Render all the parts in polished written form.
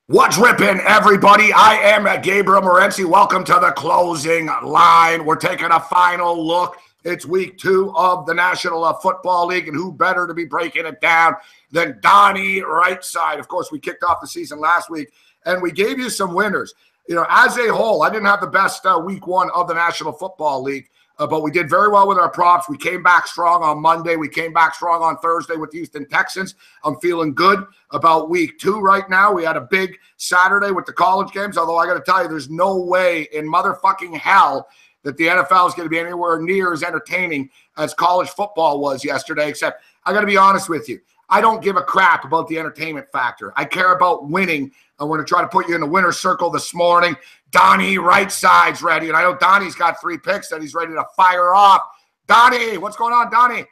What's ripping, everybody? I am Gabe Morency. Welcome to the closing line. We're taking a final look. It's week 2 of the National Football League, and who better to be breaking it down than Donnie Rightside? Of course, we kicked off the season last week, and we gave you some winners. You know, as a whole, I didn't have the best week 1 of the National Football League, but we did very well with our props. We came back strong on Monday. We came back strong on Thursday with the Houston Texans. I'm feeling good about week 2 right now. We had a big Saturday with the college games, although I got to tell you, there's no way in motherfucking hell that the NFL is going to be anywhere near as entertaining as college football was yesterday, except I got to be honest with you. I don't give a crap about the entertainment factor. I care about winning, and we're going to try to put you in the winner's circle this morning. Donnie Rightside's ready, and I know Donnie's got 3 picks that he's ready to fire off. Donnie, what's going on, Donnie?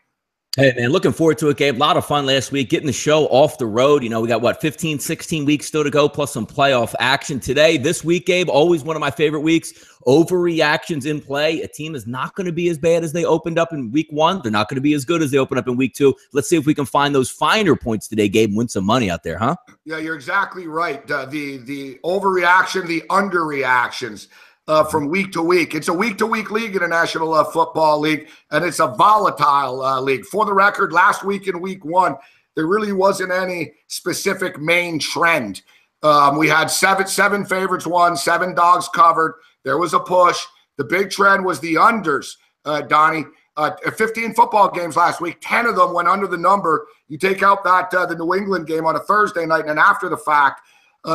Hey, man, looking forward to it, Gabe. A lot of fun last week, getting the show off the road. You know, we got, 15, 16 weeks still to go, plus some playoff action today. This week, Gabe, always one of my favorite weeks. Overreactions in play. A team is not going to be as bad as they opened up in week 1. They're not going to be as good as they opened up in week 2. Let's see if we can find those finer points today, Gabe, and win some money out there, huh? Yeah, you're exactly right. The overreaction, the underreactions. From week to week. It's a week-to-week league in the National Football League, and it's a volatile league. For the record, last week in week 1, there really wasn't any specific main trend. We had seven favorites won, 7 dogs covered. There was a push. The big trend was the unders, Donnie. 15 football games last week, 10 of them went under the number. You take out that the New England game on a Thursday night and then after the fact.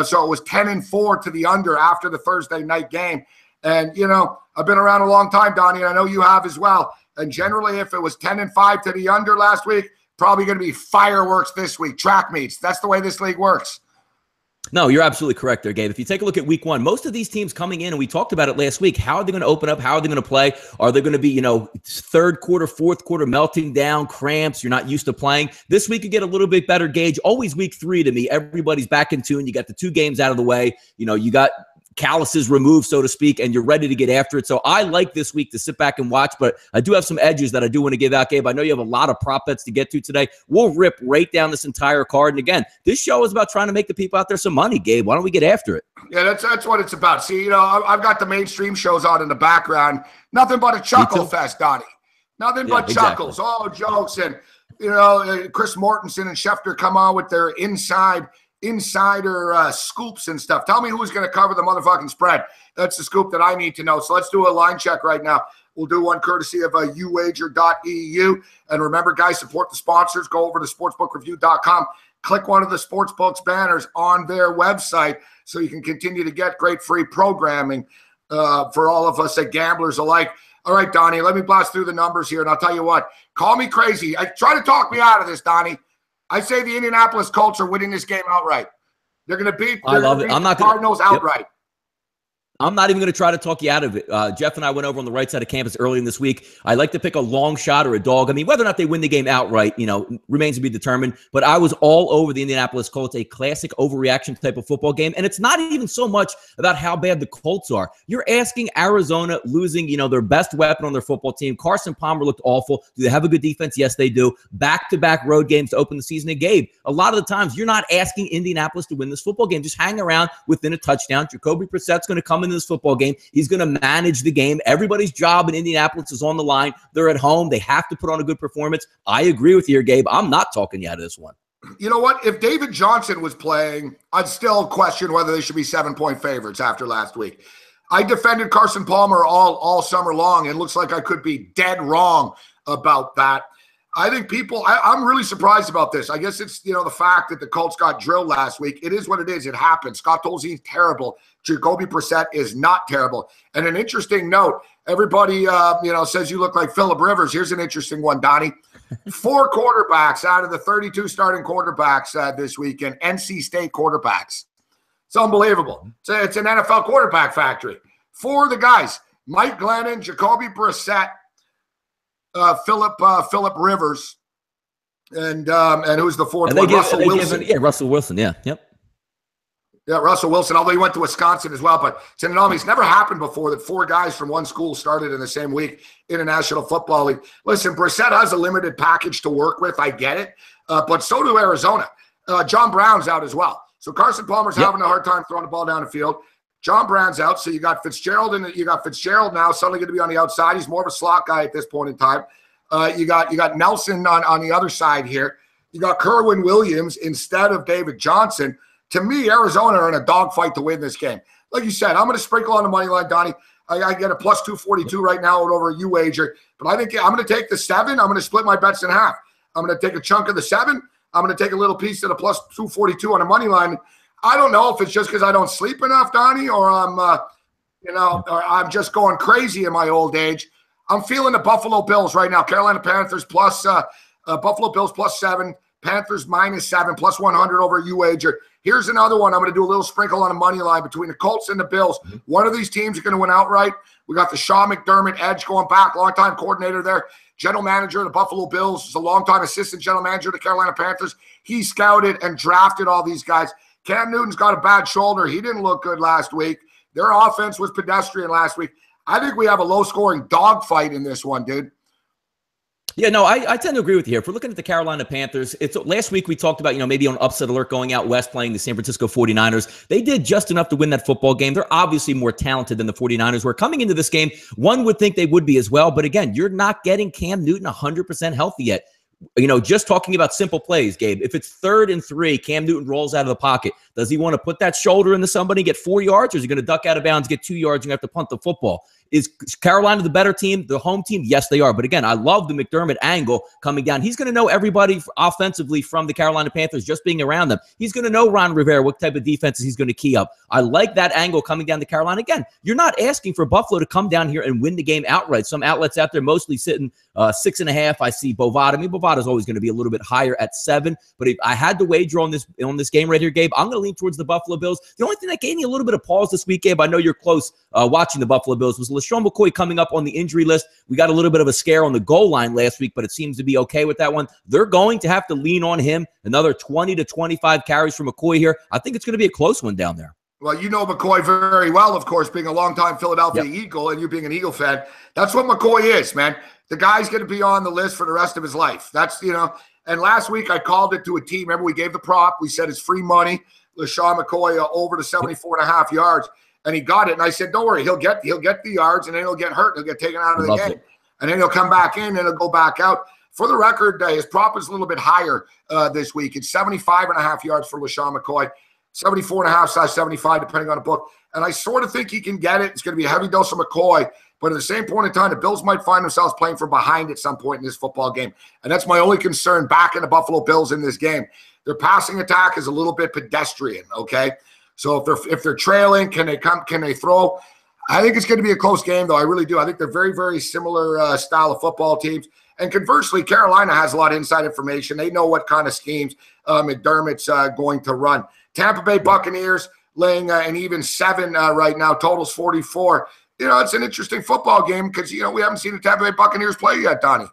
So it was 10-4 to the under after the Thursday night game. And, you know, I've been around a long time, Donnie, and I know you have as well. And generally, if it was 10-5 to the under last week, probably going to be fireworks this week, track meets. That's the way this league works. No, you're absolutely correct there, Gabe. If you take a look at week 1, most of these teams coming in, and we talked about it last week, how are they going to open up? How are they going to play? Are they going to be, you know, third quarter, fourth quarter, melting down, cramps? You're not used to playing. This week, you get a little bit better gauge. Always week 3 to me. Everybody's back in tune. You got the 2 games out of the way. You know, you got calluses removed, so to speak, and you're ready to get after it. So I like this week to sit back and watch, but I do have some edges that I do want to give out, Gabe. I know you have a lot of prop bets to get to today. We'll rip right down this entire card. And again, this show is about trying to make the people out there some money, Gabe. Why don't we get after it? Yeah, that's what it's about. See, you know, I've got the mainstream shows on in the background. Nothing but a chuckle fest, Donnie. Nothing but chuckles, all jokes. And, you know, Chris Mortensen and Schefter come on with their insider scoops and stuff. Tell me who's going to cover the motherfucking spread. That's the scoop that I need to know. So let's do a line check right now. We'll do one courtesy of uwager.eu. And remember, guys, support the sponsors. Go over to sportsbookreview.com. Click one of the Sportsbook's banners on their website so you can continue to get great free programming for all of us gamblers alike. All right, Donnie, let me blast through the numbers here, and I'll tell you what. Call me crazy. Try to talk me out of this, Donnie. I say the Indianapolis Colts are winning this game outright. They're going to beat the Cardinals outright. I'm not even going to try to talk you out of it. Jeff and I went over on the right side of campus early in this week. I like to pick a long shot or a dog. I mean, whether or not they win the game outright, you know, remains to be determined. But I was all over the Indianapolis Colts, a classic overreaction type of football game. And it's not even so much about how bad the Colts are. You're asking Arizona losing, you know, their best weapon on their football team. Carson Palmer looked awful. Do they have a good defense? Yes, they do. Back-to-back road games to open the season. And Gabe, a lot of the times you're not asking Indianapolis to win this football game. Just hang around within a touchdown. Jacoby Brissett's going to come in this football game. He's going to manage the game. Everybody's job in Indianapolis is on the line. They're at home. They have to put on a good performance. I agree with you here, Gabe. I'm not talking you out of this one. You know what? If David Johnson was playing, I'd still question whether they should be 7-point favorites after last week. I defended Carson Palmer all summer long. It looks like I could be dead wrong about that. I think I'm really surprised about this. I guess it's, you know, the fact that the Colts got drilled last week. It is what it is. It happens. Scott Tolzien's terrible. Jacoby Brissett is not terrible. And an interesting note, everybody, you know, says you look like Phillip Rivers. Here's an interesting one, Donnie. 4 quarterbacks out of the 32 starting quarterbacks this weekend, NC State quarterbacks. It's unbelievable. It's an NFL quarterback factory. 4 of the guys, Mike Glennon, Jacoby Brissett, Phillip Rivers, and who's the 4th one? Russell Wilson. Russell Wilson. Yeah, yep. Yeah, Russell Wilson, although he went to Wisconsin as well. But it's an anomaly. It's never happened before that 4 guys from one school started in the same week in a National Football League. Listen, Brissett has a limited package to work with. I get it. But so do Arizona. John Brown's out as well. So Carson Palmer's having a hard time throwing the ball down the field. John Brown's out, so you got Fitzgerald, and you got Fitzgerald now suddenly going to be on the outside. He's more of a slot guy at this point in time. You got Nelson on the other side here. You got Kerwin Williams instead of David Johnson. To me, Arizona are in a dogfight to win this game. Like you said, I'm going to sprinkle on the money line, Donnie. I get a plus 242 right now over a U-wager, but I think I'm going to take the 7. I'm going to split my bets in half. I'm going to take a chunk of the 7. I'm going to take a little piece of the plus 242 on the money line. I don't know if it's just because I don't sleep enough, Donnie, or or I'm just going crazy in my old age. I'm feeling the Buffalo Bills right now. Carolina Panthers plus Buffalo Bills plus 7, Panthers minus 7, plus 100 over a U-wager. Here's another one. I'm going to do a little sprinkle on the money line between the Colts and the Bills. One of these teams are going to win outright. We got the Sean McDermott edge going back, longtime coordinator there, general manager of the Buffalo Bills, is a longtime assistant general manager of the Carolina Panthers. He scouted and drafted all these guys. Cam Newton's got a bad shoulder. He didn't look good last week. Their offense was pedestrian last week. I think we have a low-scoring dogfight in this one, dude. Yeah, no, I tend to agree with you here. If we're looking at the Carolina Panthers, last week we talked about, maybe on upset alert going out west playing the San Francisco 49ers. They did just enough to win that football game. They're obviously more talented than the 49ers were. Coming into this game, one would think they would be as well. But again, you're not getting Cam Newton 100% healthy yet. Just talking about simple plays, Gabe, if it's 3rd and 3, Cam Newton rolls out of the pocket. Does he want to put that shoulder into somebody, get 4 yards, or is he going to duck out of bounds, get 2 yards, and you have to punt the football? Is Carolina the better team, the home team? Yes, they are. But again, I love the McDermott angle coming down. He's going to know everybody offensively from the Carolina Panthers just being around them. He's going to know Ron Rivera, what type of defenses he's going to key up. I like that angle coming down to Carolina. Again, you're not asking for Buffalo to come down here and win the game outright. Some outlets out there mostly sitting 6.5. I see Bovada. I mean, Bovada's always going to be a little bit higher at 7. But if I had to wager on this game right here, Gabe, I'm going to lean towards the Buffalo Bills. The only thing that gave me a little bit of pause this week, Gabe, I know you're close watching the Buffalo Bills, was LaShawn McCoy coming up on the injury list. We got a little bit of a scare on the goal line last week, but it seems to be okay with that one. They're going to have to lean on him. Another 20 to 25 carries for McCoy here. I think it's going to be a close one down there. Well, you know McCoy very well, of course, being a longtime Philadelphia Eagle and you being an Eagle fan. That's what McCoy is, man. The guy's going to be on the list for the rest of his life. That's, and last week I called it to a team. Remember, we gave the prop. We said it's free money. LaShawn McCoy over to 74.5 yards. And he got it. And I said, don't worry, he'll get the yards, and then he'll get hurt. He'll get taken out of the game. And then he'll come back in, and he'll go back out. For the record, his prop is a little bit higher this week. It's 75.5 yards for LaShawn McCoy, 74.5/75, depending on the book. And I sort of think he can get it. It's going to be a heavy dose of McCoy. But at the same point in time, the Bills might find themselves playing from behind at some point in this football game. And that's my only concern back in the Buffalo Bills in this game. Their passing attack is a little bit pedestrian, okay? So if they're trailing, can they throw? I think it's going to be a close game, though. I really do. I think they're very, very similar style of football teams. And conversely, Carolina has a lot of inside information. They know what kind of schemes McDermott's going to run. Tampa Bay Buccaneers laying an even 7 right now. Totals 44. It's an interesting football game because, we haven't seen the Tampa Bay Buccaneers play yet, Donnie.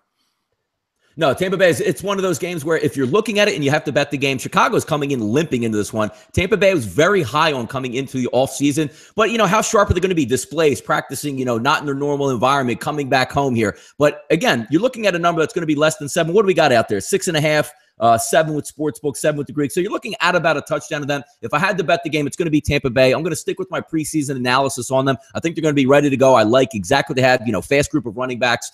No, Tampa Bay, it's one of those games where if you're looking at it and you have to bet the game, Chicago's coming in limping into this one. Tampa Bay was very high on coming into the offseason. But, how sharp are they going to be? Displaced, practicing, not in their normal environment, coming back home here. But, again, you're looking at a number that's going to be less than 7. What do we got out there? 6.5. 7 with Sportsbook, 7 with the Greek. So you're looking at about a touchdown to them. If I had to bet the game, it's going to be Tampa Bay. I'm going to stick with my preseason analysis on them. I think they're going to be ready to go. I like exactly what they have. Fast group of running backs,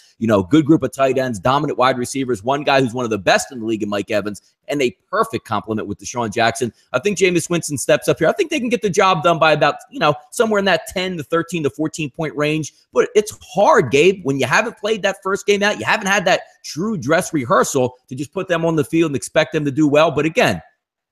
good group of tight ends, dominant wide receivers, one guy who's one of the best in the league in Mike Evans, and a perfect complement with Deshaun Jackson. I think Jameis Winston steps up here. I think they can get the job done by about, somewhere in that 10 to 13 to 14 point range. But it's hard, Gabe, when you haven't played that first game out, you haven't had that true dress rehearsal to just put them on the field and expect them to do well. But again,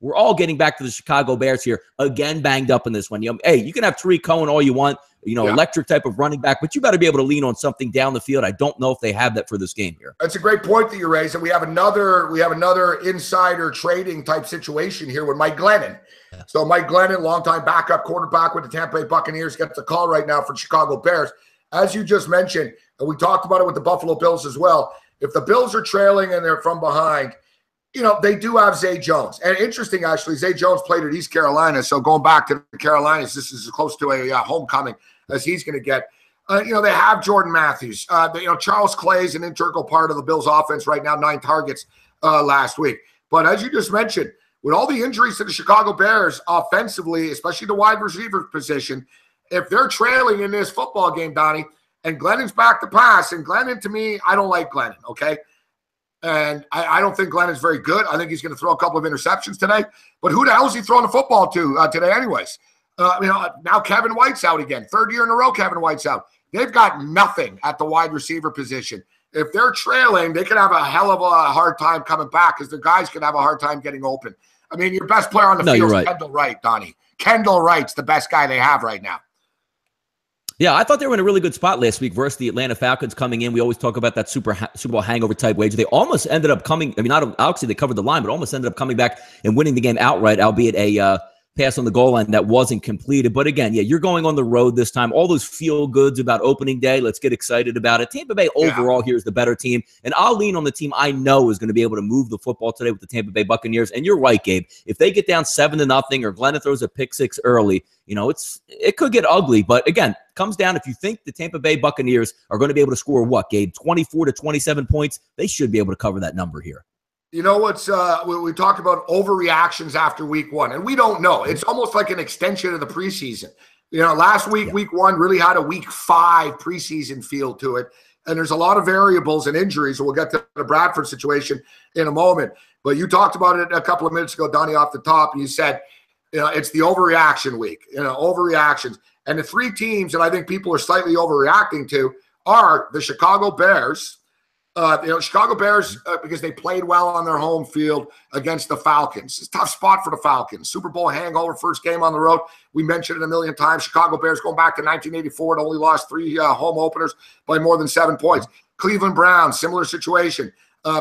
we're all getting back to the Chicago Bears here, again banged up in this one. Hey, you can have Tariq Cohen all you want, electric type of running back, but you got to be able to lean on something down the field. I don't know if they have that for this game here. That's a great point that you raised, and we have another insider trading type situation here with Mike Glennon. Yeah. So Mike Glennon, longtime backup quarterback with the Tampa Bay Buccaneers, gets the call right now for the Chicago Bears. As you just mentioned, and we talked about it with the Buffalo Bills as well, if the Bills are trailing and they're from behind, they do have Zay Jones. And interesting, actually, Zay Jones played at East Carolina. So going back to the Carolinas, this is as close to a homecoming as he's going to get. They have Jordan Matthews. Charles Clay's an integral part of the Bills' offense right now, 9 targets last week. But as you just mentioned, with all the injuries to the Chicago Bears offensively, especially the wide receiver position, if they're trailing in this football game, Donnie, and Glennon's back to pass, and Glennon, to me, I don't like Glennon, okay? And I don't think Glennon's very good. I think he's going to throw a couple of interceptions today. But who the hell is he throwing the football to today anyways? Now Kevin White's out again. Third year in a row, Kevin White's out. They've got nothing at the wide receiver position. If they're trailing, they could have a hell of a hard time coming back because the guys could have a hard time getting open. I mean, your best player on the field is Kendall Wright, Donnie. Kendall Wright's the best guy they have right now. Yeah, I thought they were in a really good spot last week versus the Atlanta Falcons coming in. We always talk about that Super Bowl hangover type wager. They almost ended up coming. I mean, obviously they covered the line, but almost ended up coming back and winning the game outright, albeit a pass on the goal line that wasn't completed. But again, yeah, you're going on the road this time. All those feel goods about opening day. Let's get excited about it. Tampa Bay overall here is the better team, and I'll lean on the team I know is going to be able to move the football today with the Tampa Bay Buccaneers. And you're right, Gabe. If they get down 7-0 or Glennon throws a pick six early, it could get ugly. But again, comes down if you think the Tampa Bay Buccaneers are going to be able to score what, Gabe, 24 to 27 points, they should be able to cover that number here. You know what's we talk about overreactions after week one, and we don't know. It's almost like an extension of the preseason. Last week, week one really had a week 5 preseason feel to it, and there's a lot of variables and injuries. We'll get to the Bradford situation in a moment. But you talked about it a couple of minutes ago, Donnie, off the top. You said, it's the overreaction week, overreactions. And the 3 teams that I think people are slightly overreacting to are the Chicago Bears, Chicago Bears, because they played well on their home field against the Falcons. It's a tough spot for the Falcons. Super Bowl hangover, first game on the road. We mentioned it a million times. Chicago Bears going back to 1984 and only lost 3 home openers by more than 7 points. Cleveland Browns, similar situation,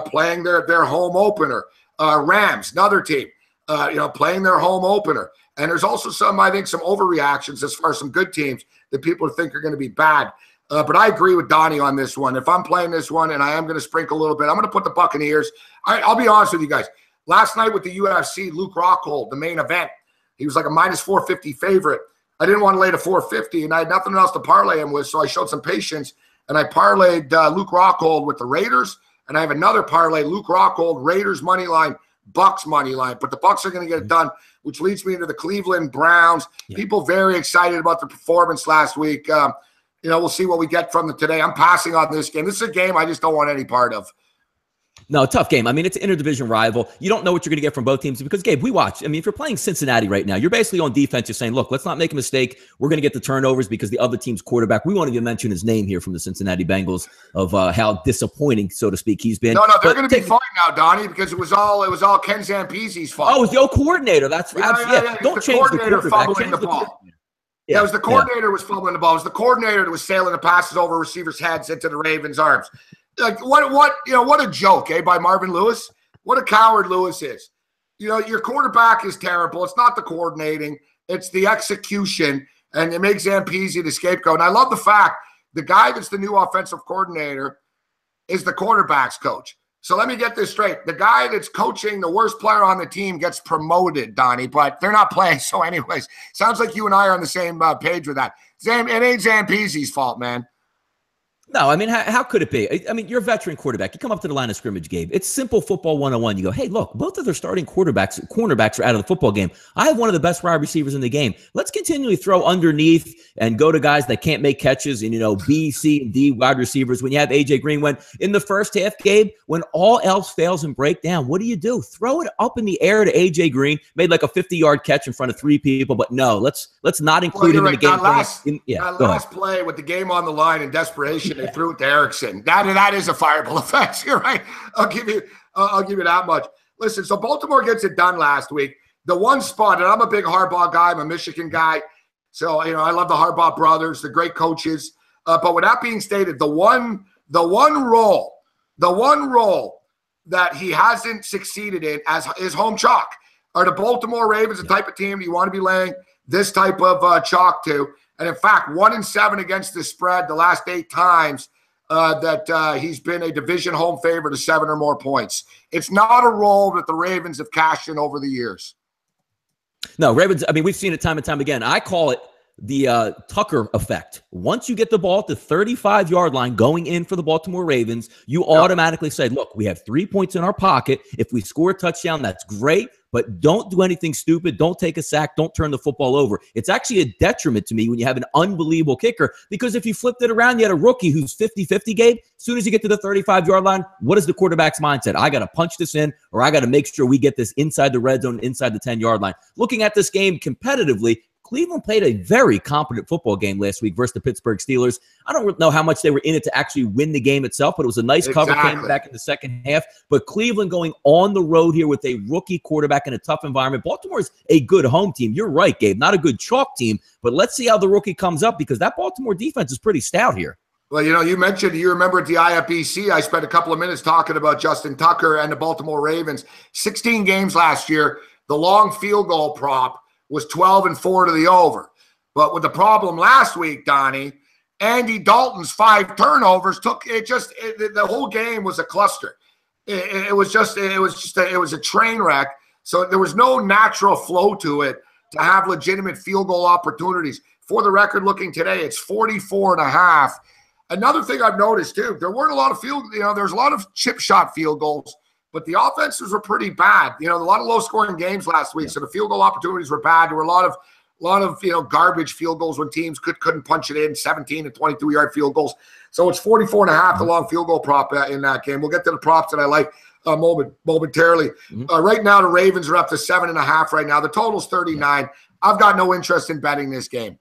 playing their home opener. Rams, another team, playing their home opener. And there's also some overreactions as far as some good teams that people think are going to be bad. But I agree with Donnie on this one. If I'm playing this one, and I am going to sprinkle a little bit, I'm going to put the Buccaneers. I'll be honest with you guys. Last night with the UFC, Luke Rockhold, the main event, he was like a minus 450 favorite. I didn't want to lay to 450, and I had nothing else to parlay him with, so I showed some patience, and I parlayed Luke Rockhold with the Raiders, and I have another parlay, Luke Rockhold, Raiders money line, Bucks money line. But the Bucks are going to get it done, which leads me into the Cleveland Browns. Yeah. People very excited about the performance last week. We'll see what we get from them today. I'm passing on this game. This is a game I just don't want any part of. No, tough game. I mean, it's an interdivision rival. You don't know what you're going to get from both teams because, Gabe, we watch. I mean, if you're playing Cincinnati right now, you're basically on defense. You're saying, look, let's not make a mistake. We're going to get the turnovers because the other team's quarterback. We won't even mention his name here from the Cincinnati Bengals of how disappointing, so to speak, he's been. No, they're going to be fine now, Donnie, because it was all Ken Zampese's fault. Oh, it was the old coordinator. That's yeah. Don't change the quarterback. Change the ball. Yeah, it was the coordinator was fumbling the ball. It was the coordinator that was sailing the passes over receivers' heads into the Ravens' arms. Like what a joke, by Marvin Lewis. What a coward Lewis is. Your quarterback is terrible. It's not the coordinating, it's the execution, and it makes Zampese the scapegoat. And I love the fact the guy that's the new offensive coordinator is the quarterback's coach. So let me get this straight. The guy that's coaching the worst player on the team gets promoted, Donnie, but they're not playing. So anyways, sounds like you and I are on the same page with that. It ain't Zampese's fault, man. No, I mean, how could it be? I mean, you're a veteran quarterback. You come up to the line of scrimmage, Gabe. It's simple football 101. You go, hey, look, both of their starting cornerbacks are out of the football game. I have one of the best wide receivers in the game. Let's continually throw underneath and go to guys that can't make catches and, B, C, and D wide receivers. When you have A.J. Green, when in the first half, Gabe, when all else fails and break down, what do? Throw it up in the air to A.J. Green, made like a 50-yard catch in front of 3 people. But no, let's not include him in the game. Last play with the game on the line in desperation. They threw it to Erickson. That is a fireable offense. You're right. I'll give you that much. Listen, so Baltimore gets it done last week. The one spot, and I'm a big Harbaugh guy. I'm a Michigan guy. So, I love the Harbaugh brothers, the great coaches. But with that being stated, the one role that he hasn't succeeded in as his home chalk are the Baltimore Ravens, the type of team you want to be laying this type of chalk to. And in fact, 1-7 against the spread the last 8 times that he's been a division home favorite of 7 or more points. It's not a role that the Ravens have cashed in over the years. No, Ravens, I mean, we've seen it time and time again. I call it the Tucker effect. Once you get the ball at the 35-yard line going in for the Baltimore Ravens, you automatically say, look, we have 3 points in our pocket. If we score a touchdown, that's great, but don't do anything stupid. Don't take a sack. Don't turn the football over. It's actually a detriment to me when you have an unbelievable kicker, because if you flipped it around, you had a rookie who's 50-50, Gabe. As soon as you get to the 35-yard line, what is the quarterback's mindset? I got to punch this in, or I got to make sure we get this inside the red zone, inside the 10-yard line. Looking at this game competitively, Cleveland played a very competent football game last week versus the Pittsburgh Steelers. I don't know how much they were in it to actually win the game itself, but it was a nice cover, came back in the second half. But Cleveland going on the road here with a rookie quarterback in a tough environment. Baltimore's a good home team. You're right, Gabe. Not a good chalk team, but let's see how the rookie comes up, because that Baltimore defense is pretty stout here. Well, you mentioned, you remember at the IFBC, I spent a couple of minutes talking about Justin Tucker and the Baltimore Ravens. 16 games last year, the long field goal prop was 12-4 to the over. But with the problem last week, Donnie, Andy Dalton's 5 turnovers the whole game was a cluster. It was a train wreck. So there was no natural flow to it to have legitimate field goal opportunities. For the record, looking today, it's 44.5. Another thing I've noticed too, there weren't a lot of there's a lot of chip shot field goals, but the offenses were pretty bad. A lot of low-scoring games last week, so the field goal opportunities were bad. There were a lot of garbage field goals when teams couldn't punch it in, 17 and 22-yard field goals. So it's 44.5, the long field goal prop in that game. We'll get to the props that I like momentarily. Right now, the Ravens are up to 7.5 right now. The total's 39. I've got no interest in betting this game.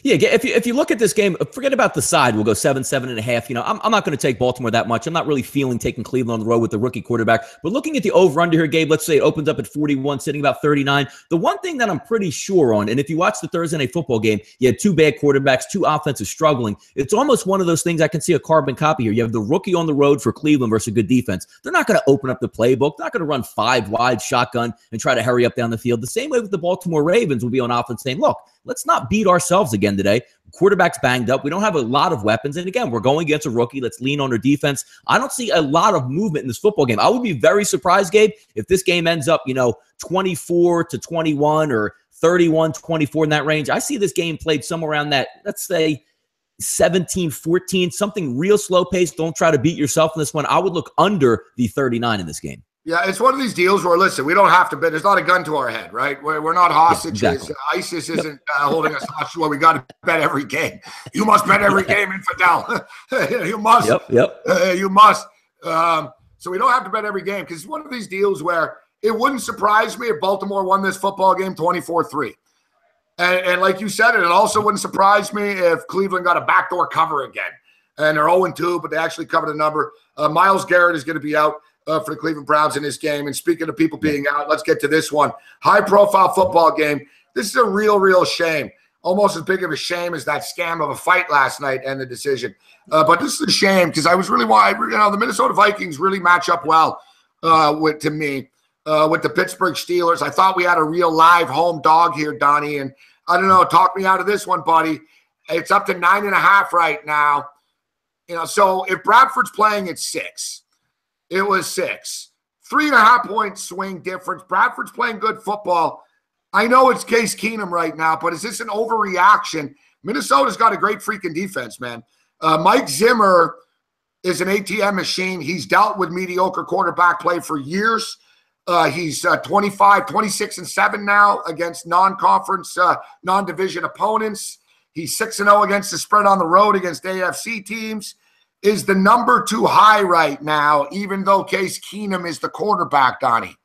Yeah, if you look at this game, forget about the side. We'll go 7.5. I'm not going to take Baltimore that much. I'm not really feeling taking Cleveland on the road with the rookie quarterback. But looking at the over-under here, Gabe, let's say it opens up at 41, sitting about 39. The one thing that I'm pretty sure on, and if you watch the Thursday night football game, you had 2 bad quarterbacks, 2 offenses struggling. It's almost one of those things I can see a carbon copy here. You have the rookie on the road for Cleveland versus a good defense. They're not going to open up the playbook. They're not going to run 5 wide shotgun and try to hurry up down the field. The same way with the Baltimore Ravens will be on offense saying, look, let's not beat ourselves again today. Quarterback's banged up. We don't have a lot of weapons. And again, we're going against a rookie. Let's lean on our defense. I don't see a lot of movement in this football game. I would be very surprised, Gabe, if this game ends up, 24-21 or 31-24 in that range. I see this game played somewhere around that, let's say 17-14, something real slow paced. Don't try to beat yourself in this one. I would look under the 39 in this game. Yeah, it's one of these deals where, listen, we don't have to bet. There's not a gun to our head, right? We're not hostages. Yeah, exactly. ISIS isn't holding us hostage. Well, we got to bet every game. You must bet every game, infidel. You must. Yep. You must. So we don't have to bet every game, because it's one of these deals where it wouldn't surprise me if Baltimore won this football game 24-3. And like you said, it also wouldn't surprise me if Cleveland got a backdoor cover again. And they're 0-2, but they actually covered a number. Myles Garrett is going to be out for the Cleveland Browns in this game. And speaking of people being out, let's get to this one. High-profile football game. This is a real shame. Almost as big of a shame as that scam of a fight last night and the decision. But this is a shame, because I was really the Minnesota Vikings really match up well with the Pittsburgh Steelers. I thought we had a real live home dog here, Donnie. And I don't know, talk me out of this one, buddy. It's up to 9.5 right now. So if Bradford's playing at 6, it was 6. 3.5 point swing difference. Bradford's playing good football. I know it's Case Keenum right now, but is this an overreaction? Minnesota's got a great freaking defense, man. Mike Zimmer is an ATM machine. He's dealt with mediocre quarterback play for years. He's 26-7 now against non-conference, non-division opponents. He's 6-0 against the spread on the road against AFC teams. Is the number too high right now, even though Case Keenum is the quarterback, Donnie?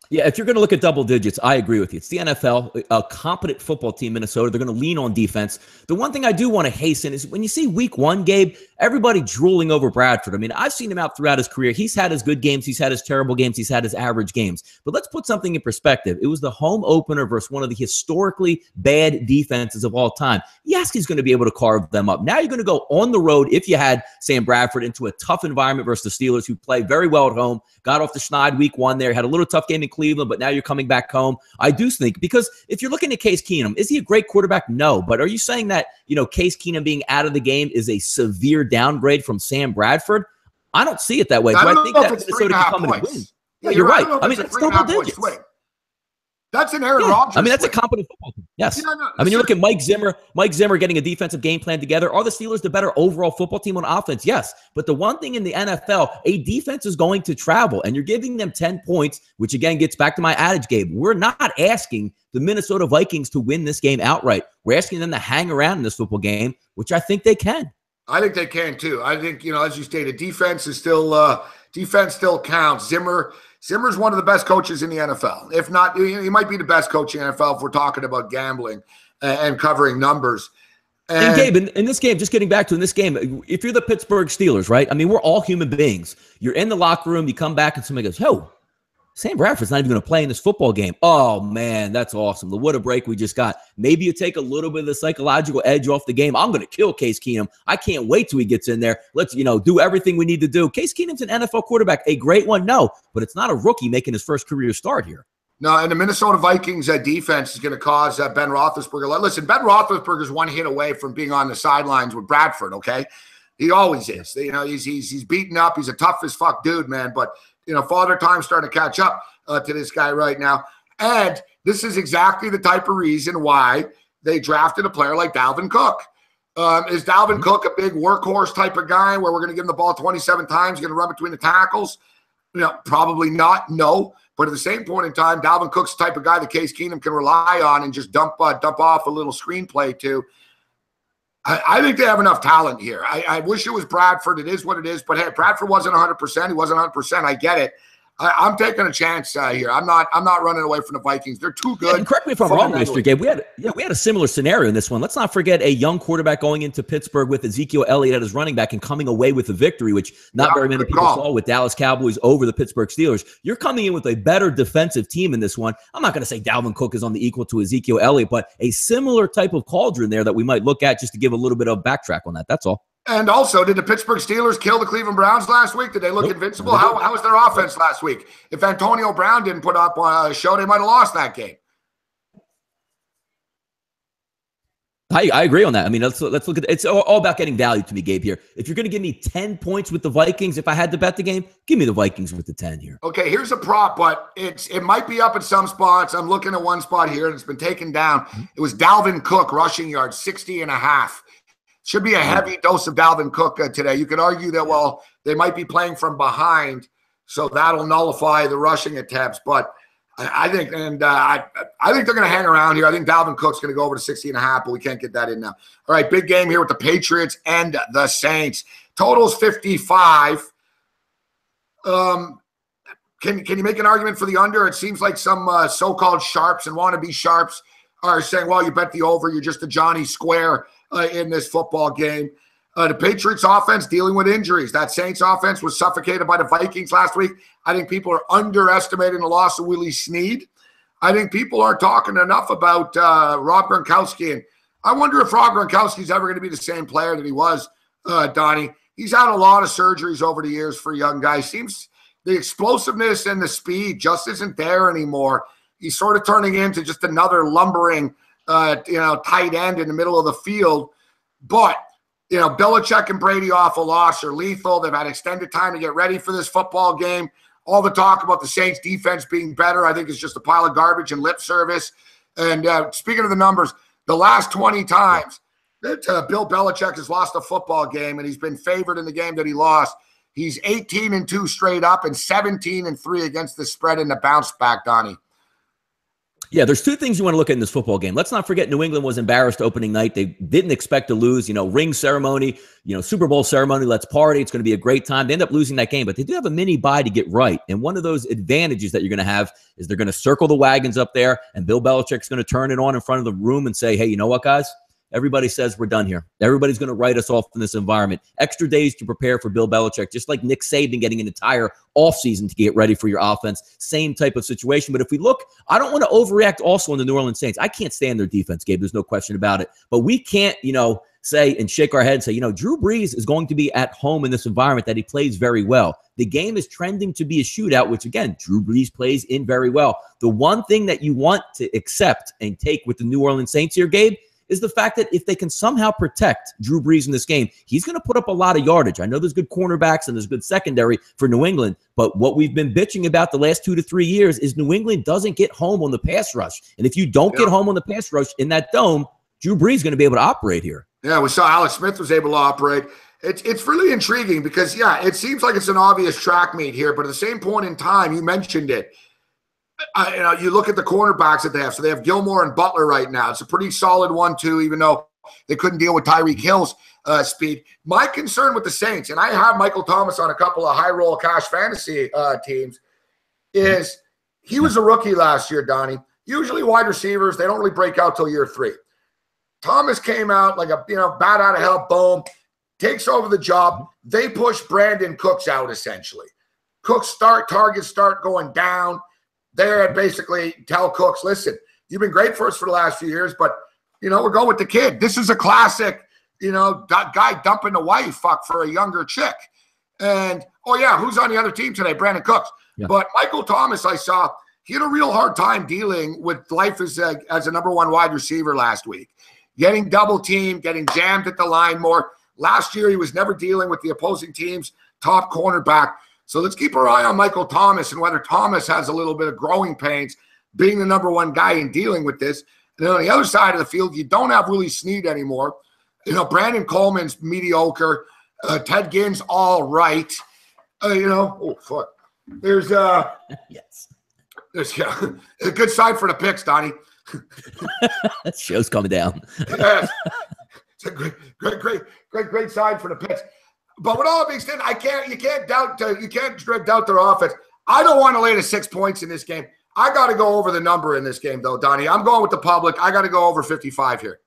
Yeah, if you're going to look at double digits, I agree with you. It's the NFL, a competent football team, Minnesota. They're going to lean on defense. The one thing I do want to hasten is when you see week 1, Gabe, everybody drooling over Bradford. I mean, I've seen him out throughout his career. He's had his good games. He's had his terrible games. He's had his average games. But let's put something in perspective. It was the home opener versus one of the historically bad defenses of all time. Yes, he's going to be able to carve them up. Now you're going to go on the road, if you had Sam Bradford, into a tough environment versus the Steelers, who play very well at home. Got off the schneid week 1 there. Had a little tough game in Cleveland, but now you're coming back home. I do think, because if you're looking at Case Keenum, is he a great quarterback? No. But are you saying that, Case Keenum being out of the game is a severe downgrade from Sam Bradford? I don't see it that way. Do I think that Minnesota can come and win? Yeah, you're right. I mean, it's double digits. That's an Aaron Yeah. Rodgers. I mean, that's a competent football team. Yes. Yeah, no, I mean, you look at Mike Zimmer getting a defensive game plan together. Are the Steelers the better overall football team on offense? Yes. But the one thing in the NFL, a defense is going to travel, and you're giving them 10 points, which again gets back to my adage, Gabe. We're not asking the Minnesota Vikings to win this game outright. We're asking them to hang around in this football game, which I think they can. I think they can too. I think, as you stated, defense still counts. Zimmer's one of the best coaches in the NFL. If not, he might be the best coach in the NFL if we're talking about gambling and covering numbers. And Gabe, in this game, just getting back to in this game, if you're the Pittsburgh Steelers, right? I mean, we're all human beings. You're in the locker room, you come back and somebody goes, yo, Sam Bradford's not even going to play in this football game. Oh, man, that's awesome. What a break we just got. Maybe you take a little bit of the psychological edge off the game. I'm going to kill Case Keenum. I can't wait till he gets in there. Let's, do everything we need to do. Case Keenum's an NFL quarterback. A great one? No, but it's not a rookie making his first career start here. No, and the Minnesota Vikings defense is going to cause Ben Roethlisberger. Listen, Ben Roethlisberger's one hit away from being on the sidelines with Bradford, okay? He always is. He's beaten up. He's a tough as fuck dude, man, but Father Time's starting to catch up to this guy right now. And this is exactly the type of reason why they drafted a player like Dalvin Cook. Is Dalvin Cook a big workhorse type of guy where we're going to give him the ball 27 times, going to run between the tackles? Probably not, no. But at the same point in time, Dalvin Cook's the type of guy that Case Keenum can rely on and just dump off a little screenplay to. I think they have enough talent here. I wish it was Bradford. It is what it is. But hey, Bradford wasn't 100%. He wasn't 100%. I get it. I'm taking a chance here. I'm not running away from the Vikings. They're too good. Yeah, and correct me if I'm wrong, Mr. Gabe. We had a similar scenario in this one. Let's not forget a young quarterback going into Pittsburgh with Ezekiel Elliott as running back and coming away with a victory, which not very many people saw with Dallas Cowboys over the Pittsburgh Steelers. You're coming in with a better defensive team in this one. I'm not going to say Dalvin Cook is on the equal to Ezekiel Elliott, but a similar type of cauldron there that we might look at just to give a little bit of backtrack on that. That's all. And also, did the Pittsburgh Steelers kill the Cleveland Browns last week? Did they look invincible? How was their offense last week? If Antonio Brown didn't put up a show, they might have lost that game. I agree on that. I mean, let's look at it's all about getting value to me, Gabe, here. If you're going to give me 10 points with the Vikings, if I had to bet the game, give me the Vikings with the 10 here. Okay, here's a prop, but it might be up at some spots. I'm looking at one spot here, and it's been taken down. It was Dalvin Cook, rushing yards, 60.5. Should be a heavy dose of Dalvin Cook today. You could argue that, well, they might be playing from behind, so that'll nullify the rushing attempts. But I think they're going to hang around here. I think Dalvin Cook's going to go over to 60.5, but we can't get that in now. All right, big game here with the Patriots and the Saints. Total's 55. Can you make an argument for the under? It seems like some so-called sharps and wannabe sharps are saying, well, you bet the over, you're just a Johnny Square in this football game. The Patriots offense dealing with injuries. That Saints offense was suffocated by the Vikings last week. I think people are underestimating the loss of Willie Snead. I think people aren't talking enough about Rob Gronkowski. And I wonder if Rob Gronkowski's ever going to be the same player that he was, Donnie. He's had a lot of surgeries over the years for a young guy. Seems the explosiveness and the speed just isn't there anymore. He's sort of turning into just another lumbering tight end in the middle of the field. But, Belichick and Brady off a loss are lethal. They've had extended time to get ready for this football game. All the talk about the Saints defense being better, I think, is just a pile of garbage and lip service. And speaking of the numbers, the last 20 times that Bill Belichick has lost a football game, and he's been favored in the game that he lost, he's 18-2 straight up and 17-3 against the spread in the bounce back, Donnie. Yeah, there's two things you want to look at in this football game. Let's not forget New England was embarrassed opening night. They didn't expect to lose, ring ceremony, Super Bowl ceremony, let's party. It's going to be a great time. They end up losing that game, but they do have a mini bye to get right. And one of those advantages that you're going to have is they're going to circle the wagons up there, and Bill Belichick's going to turn it on in front of the room and say, hey, you know what, guys? Everybody says we're done here. Everybody's going to write us off in this environment. Extra days to prepare for Bill Belichick, just like Nick Saban getting an entire offseason to get ready for your offense. Same type of situation. But if we look, I don't want to overreact also on the New Orleans Saints. I can't stand their defense, Gabe. There's no question about it. But we can't, say and shake our head and say, Drew Brees is going to be at home in this environment that he plays very well. The game is trending to be a shootout, which, again, Drew Brees plays in very well. The one thing that you want to accept and take with the New Orleans Saints here, Gabe, is the fact that if they can somehow protect Drew Brees in this game, he's going to put up a lot of yardage. I know there's good cornerbacks and there's good secondary for New England, but what we've been bitching about the last 2 to 3 years is New England doesn't get home on the pass rush. And if you don't get home on the pass rush in that dome, Drew Brees is going to be able to operate here. Yeah, we saw Alex Smith was able to operate. It's really intriguing because, it seems like it's an obvious track meet here, but at the same point in time, you mentioned it. You look at the cornerbacks that they have. So they have Gilmore and Butler right now. It's a pretty solid 1-2, even though they couldn't deal with Tyreek Hill's speed. My concern with the Saints, and I have Michael Thomas on a couple of high-roll cash fantasy teams, is he was a rookie last year, Donnie. Usually wide receivers, they don't really break out till year 3. Thomas came out like a bat out of hell, boom, takes over the job. They push Brandon Cooks out, essentially. Cooks targets start going down. They basically tell Cooks, listen, you've been great for us for the last few years, but, we're going with the kid. This is a classic, guy dumping the wife for a younger chick. And, who's on the other team today? Brandon Cooks. Yeah. But Michael Thomas, I saw, he had a real hard time dealing with life as a number 1 wide receiver last week. Getting double teamed, getting jammed at the line more. Last year, he was never dealing with the opposing team's top cornerback. So let's keep our eye on Michael Thomas and whether Thomas has a little bit of growing pains being the number 1 guy in dealing with this. And then on the other side of the field, you don't have Willie Snead anymore. Brandon Coleman's mediocre. Ted Ginn's all right. There's yes. There's a good side for the picks, Donnie. That show's coming down. Yes. It's a great side for the picks. But with all being said, you can't doubt their offense. I don't want to lay the 6 points in this game. I got to go over the number in this game, though, Donnie. I'm going with the public. I got to go over 55 here.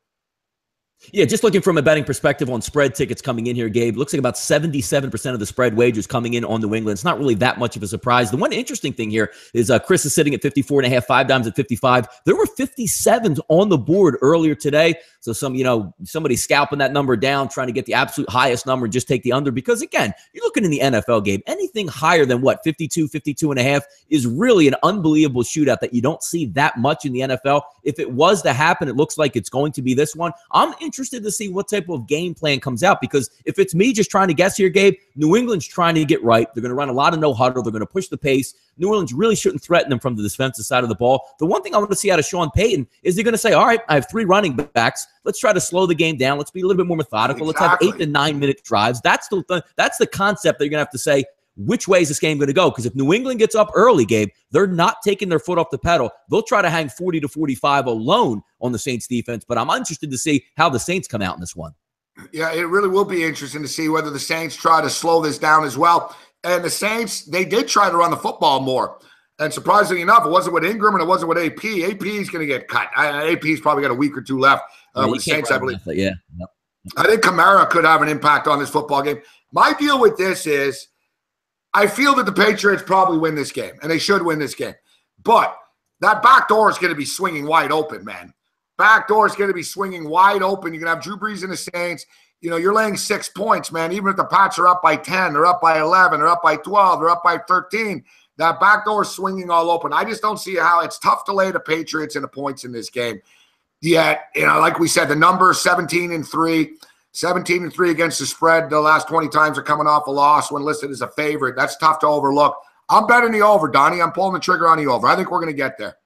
Yeah, just looking from a betting perspective on spread tickets coming in here, Gabe, looks like about 77% of the spread wagers coming in on New England. It's not really that much of a surprise. The one interesting thing here is Chris is sitting at 54.5, 5 dimes at 55. There were 57s on the board earlier today. So somebody scalping that number down, trying to get the absolute highest number and just take the under. Because again, you're looking in the NFL game, anything higher than 52, 52.5 is really an unbelievable shootout that you don't see that much in the NFL. If it was to happen, it looks like it's going to be this one. I'm interested to see what type of game plan comes out, because if it's me just trying to guess here, Gabe, New England's trying to get right. They're going to run a lot of no huddle. They're going to push the pace. New Orleans really shouldn't threaten them from the defensive side of the ball. The one thing I want to see out of Sean Payton is they're going to say, all right, I have 3 running backs. Let's try to slow the game down. Let's be a little bit more methodical. Exactly. Let's have 8 to 9 minute drives. That's the concept that you're going to have to say, which way is this game going to go? Because if New England gets up early, Gabe, they're not taking their foot off the pedal. They'll try to hang 40 to 45 alone on the Saints defense, but I'm interested to see how the Saints come out in this one. Yeah, it really will be interesting to see whether the Saints try to slow this down as well. And the Saints, they did try to run the football more. And surprisingly enough, it wasn't with Ingram and it wasn't with AP. AP is going to get cut. AP's probably got a week or 2 left with the Saints, I believe. Yeah. Yep. I think Kamara could have an impact on this football game. My deal with this is I feel that the Patriots probably win this game, and they should win this game. But that back door is going to be swinging wide open, man. Back door is going to be swinging wide open. You're going to have Drew Brees and the Saints. You're laying 6 points, man. Even if the Pats are up by 10, they're up by 11, they're up by 12, they're up by 13. That back door is swinging all open. I just don't see how it's tough to lay the Patriots and the points in this game. Yet, like we said, the number 17-3. 17-3 against the spread. The last 20 times are coming off a loss when listed as a favorite. That's tough to overlook. I'm betting the over, Donnie. I'm pulling the trigger on the over. I think we're going to get there.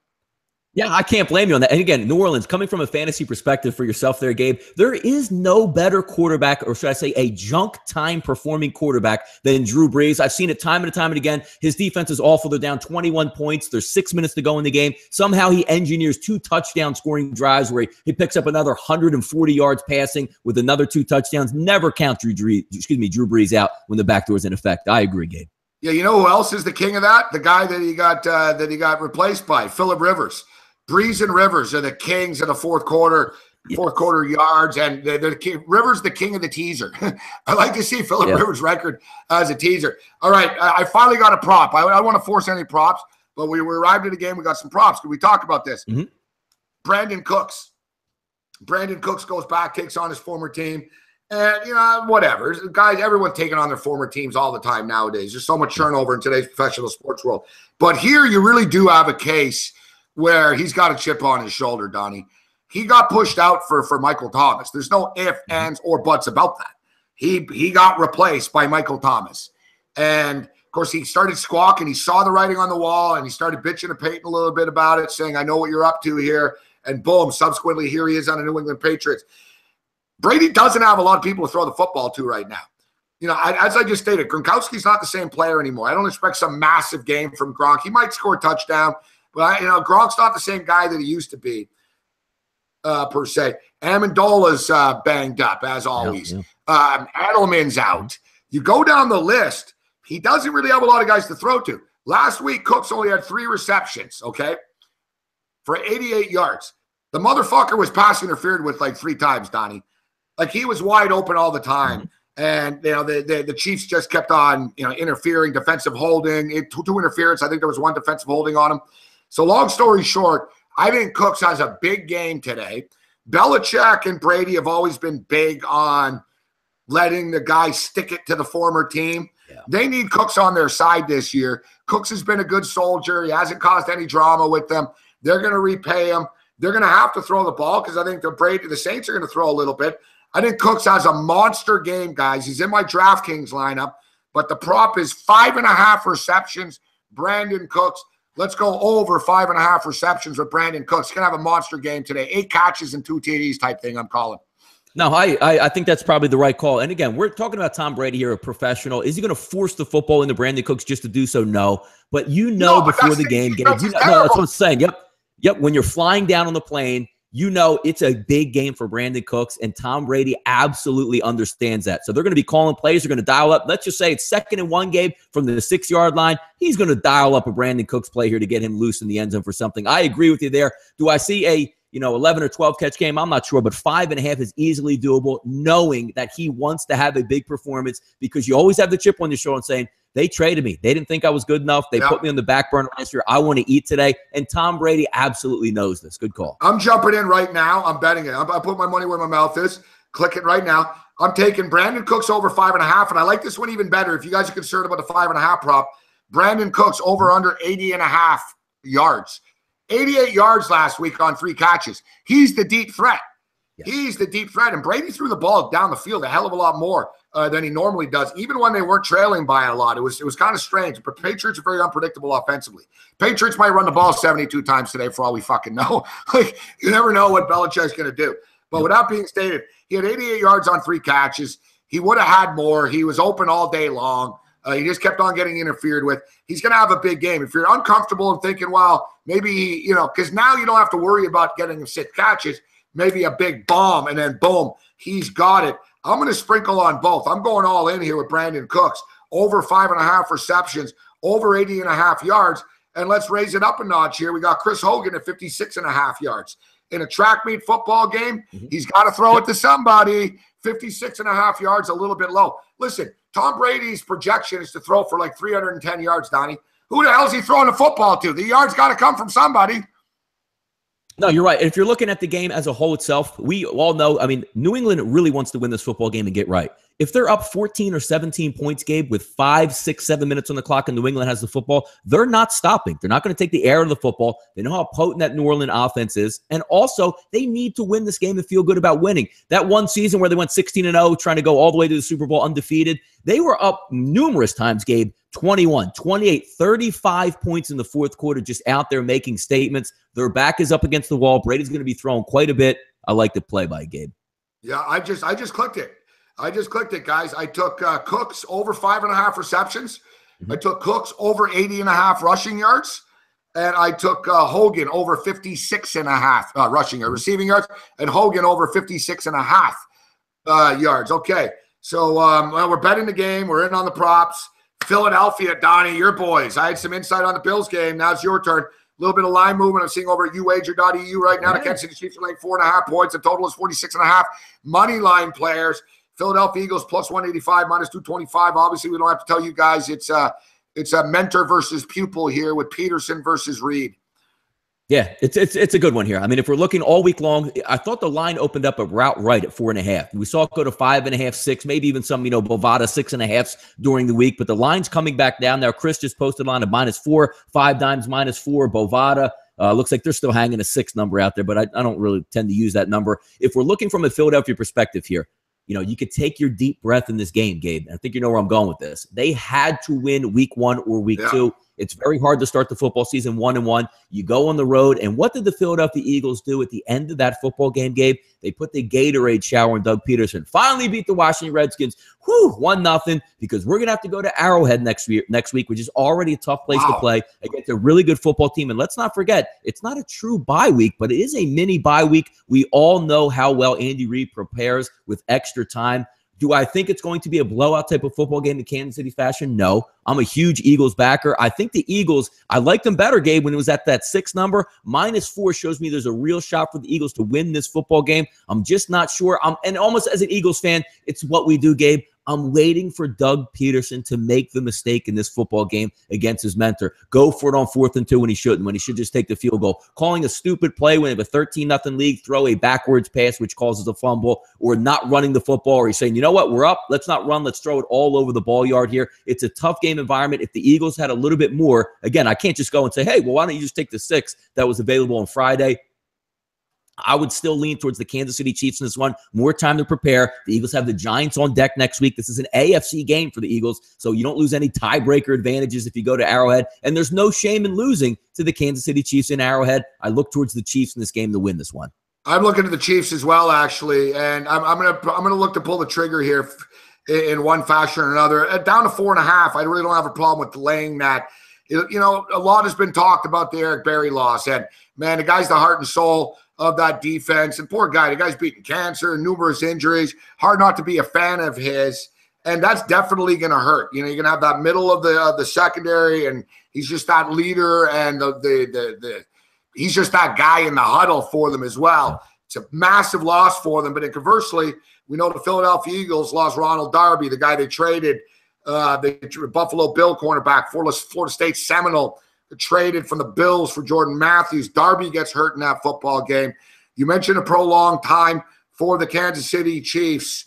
Yeah, I can't blame you on that. And again, New Orleans, coming from a fantasy perspective for yourself there, Gabe, there is no better quarterback, or should I say a junk time performing quarterback than Drew Brees. I've seen it time and time and again. His defense is awful. They're down 21 points. There's 6 minutes to go in the game. Somehow he engineers 2 touchdown scoring drives where he picks up another 140 yards passing with another 2 touchdowns. Never count Drew Brees out when the backdoor is in effect. I agree, Gabe. Yeah, you know who else is the king of that? The guy that he got replaced by, Phillip Rivers. Brees and Rivers are the kings of the fourth quarter yards, and Rivers the king of the teaser. I like to see Phillip Rivers' record as a teaser. All right, I finally got a prop. I don't want to force any props, but we arrived at a game. We got some props. Can we talk about this? Mm-hmm. Brandon Cooks. Brandon Cooks goes back, takes on his former team. And, whatever. Guys, everyone's taking on their former teams all the time nowadays. There's so much turnover in today's professional sports world. But here you really do have a case where he's got a chip on his shoulder, Donnie. he got pushed out for Michael Thomas. There's no ifs, ands, or buts about that. He got replaced by Michael Thomas. And, of course, he started squawking. He saw the writing on the wall, and he started bitching to Peyton a little bit about it, saying, I know what you're up to here. And boom, subsequently, here he is on the New England Patriots. Brady doesn't have a lot of people to throw the football to right now. You know, as I just stated, Gronkowski's not the same player anymore. I don't expect some massive game from Gronk. He might score a touchdown, but, you know, Gronk's not the same guy that he used to be, per se. Amendola's banged up, as always. Edelman's out. You go down the list, he doesn't really have a lot of guys to throw to. Last week, Cooks only had 3 receptions, okay, for 88 yards. The motherfucker was pass interfered with like 3 times, Donnie. Like, he was wide open all the time. And, you know, the Chiefs just kept on, you know, interfering, defensive holding, 2 interference. I think there was 1 defensive holding on him. So long story short, I think Cooks has a big game today. Belichick and Brady have always been big on letting the guy stick it to the former team. Yeah. They need Cooks on their side this year. Cooks has been a good soldier. He hasn't caused any drama with them. They're going to repay him. They're going to have to throw the ball because I think the Saints are going to throw a little bit. I think Cooks has a monster game, guys. He's in my DraftKings lineup, but the prop is 5.5 receptions, Brandon Cooks. Let's go over 5.5 receptions with Brandon Cooks. He's going to have a monster game today. 8 catches and 2 TDs type thing, I'm calling. No, I think that's probably the right call. And again, we're talking about Tom Brady here, a professional. Is he going to force the football into Brandon Cooks just to do so? No. But before the game, that's what I'm saying. Yep. When you're flying down on the plane, you know it's a big game for Brandon Cooks, and Tom Brady absolutely understands that. So they're going to be calling plays. They're going to dial up. Let's just say it's 2nd and 1 Gabe from the 6-yard line. He's going to dial up a Brandon Cooks play here to get him loose in the end zone for something. I agree with you there. Do I see a 11 or 12 catch game? I'm not sure, but 5.5 is easily doable, knowing that he wants to have a big performance, because you always have the chip on your shoulder and saying, they traded me. They didn't think I was good enough. They put me on the back burner last year. I want to eat today. And Tom Brady absolutely knows this. Good call. I'm jumping in right now. I'm betting it. I put my money where my mouth is. Click it right now. I'm taking Brandon Cooks over 5.5, and I like this one even better. If you guys are concerned about the 5.5 prop, Brandon Cooks over under 80.5 yards. 88 yards last week on 3 catches. He's the deep threat. Yes. He's the deep threat. And Brady threw the ball down the field a hell of a lot more than he normally does, even when they weren't trailing by a lot. It was kind of strange. But Patriots are very unpredictable offensively. Patriots might run the ball 72 times today for all we fucking know. Like, you never know what Belichick's going to do. But with that being stated, he had 88 yards on 3 catches. He would have had more. He was open all day long. He just kept on getting interfered with. He's going to have a big game. If you're uncomfortable and thinking, well, maybe, because now you don't have to worry about getting him 6 catches, maybe a big bomb, and then boom, he's got it. I'm going to sprinkle on both. I'm going all in here with Brandon Cooks. Over 5.5 receptions, over 80.5 yards. And let's raise it up a notch here. We got Chris Hogan at 56.5 yards. In a track meet football game, he's got to throw it to somebody. 56.5 yards, a little bit low. Listen, Tom Brady's projection is to throw for like 310 yards, Donnie. Who the hell is he throwing the football to? The yards got to come from somebody. No, you're right. If you're looking at the game as a whole itself, we all know, New England really wants to win this football game and get right. If they're up 14 or 17 points, Gabe, with 5, 6, 7 minutes on the clock and New England has the football, they're not stopping. They're not going to take the air of the football. They know how potent that New Orleans offense is. And also, they need to win this game and feel good about winning. That one season where they went 16-0, trying to go all the way to the Super Bowl undefeated, they were up numerous times, Gabe, 21, 28, 35 points in the fourth quarter, just out there making statements. Their back is up against the wall. Brady's going to be throwing quite a bit. I like the play by Gabe. Yeah, I just clicked it. Guys. I took Cooks over 5.5 receptions. I took Cooks over 80.5 rushing yards. And I took Hogan over 56.5 receiving yards, and Hogan over 56.5 yards. Okay, so we're betting the game. We're in on the props. Philadelphia, Donnie, your boys. I had some insight on the Bills game. Now it's your turn. A little bit of line movement. I'm seeing over at uwager.eu right now. The Kansas City Chiefs are laying 4.5 points. The total is 46.5. Money line players. Philadelphia Eagles plus 185, minus 225. Obviously, we don't have to tell you guys it's a mentor versus pupil here with Peterson versus Reed. Yeah, it's a good one here. If we're looking all week long, I thought the line opened up about right at 4.5. We saw it go to 5.5, 6, maybe even some, Bovada 6.5s during the week, but the line's coming back down. Now, Chris just posted a line of -4, 5 dimes -4, Bovada Looks like they're still hanging a 6 number out there, but I don't really tend to use that number. If we're looking from a Philadelphia perspective here, you could take your deep breath in this game, Gabe. And I think you know where I'm going with this. They had to win week 1 or week 2. It's very hard to start the football season 1-1. You go on the road, and what did the Philadelphia Eagles do at the end of that football game, Gabe? They put the Gatorade shower on Doug Peterson. Finally beat the Washington Redskins. 1-0, because we're going to have to go to Arrowhead next week, which is already a tough place to play against a really good football team. And let's not forget, it's not a true bye week, but it is a mini bye week. We all know how well Andy Reid prepares with extra time. Do I think it's going to be a blowout type of football game in Kansas City fashion? No. I'm a huge Eagles backer. I think the Eagles, I liked them better, Gabe, when it was at that 6 number. -4 shows me there's a real shot for the Eagles to win this football game. I'm just not sure. And almost as an Eagles fan, it's what we do, Gabe. I'm waiting for Doug Peterson to make the mistake in this football game against his mentor. Go for it on 4th and 2 when he should just take the field goal. Calling a stupid play when they have a 13-0 lead, throw a backwards pass, which causes a fumble, or not running the football, or he's saying, you know what, we're up. Let's not run. Let's throw it all over the ball yard here. It's a tough game environment. If the Eagles had a little bit more, again, I can't just go and say, hey, well, why don't you just take the 6 that was available on Friday? I would still lean towards the Kansas City Chiefs in this one. More time to prepare. The Eagles have the Giants on deck next week. This is an AFC game for the Eagles, so you don't lose any tiebreaker advantages if you go to Arrowhead. And there's no shame in losing to the Kansas City Chiefs in Arrowhead. I look towards the Chiefs in this game to win this one. I'm looking at the Chiefs as well, actually, and I'm gonna look to pull the trigger here in one fashion or another. Down to 4.5. I really don't have a problem with delaying that. A lot has been talked about the Eric Berry loss, and man, the guy's the heart and soul of that defense. And poor guy, the guy's beaten cancer, numerous injuries. Hard not to be a fan of his. And that's definitely going to hurt. You're going to have that middle of the secondary, and he's just that leader, and he's just that guy in the huddle for them as well. It's a massive loss for them. But conversely, we know the Philadelphia Eagles lost Ronald Darby, the guy they traded, the Buffalo Bill cornerback, Florida State Seminole, traded from the Bills for Jordan Matthews. Darby gets hurt in that football game. You mentioned a prolonged time for the Kansas City Chiefs.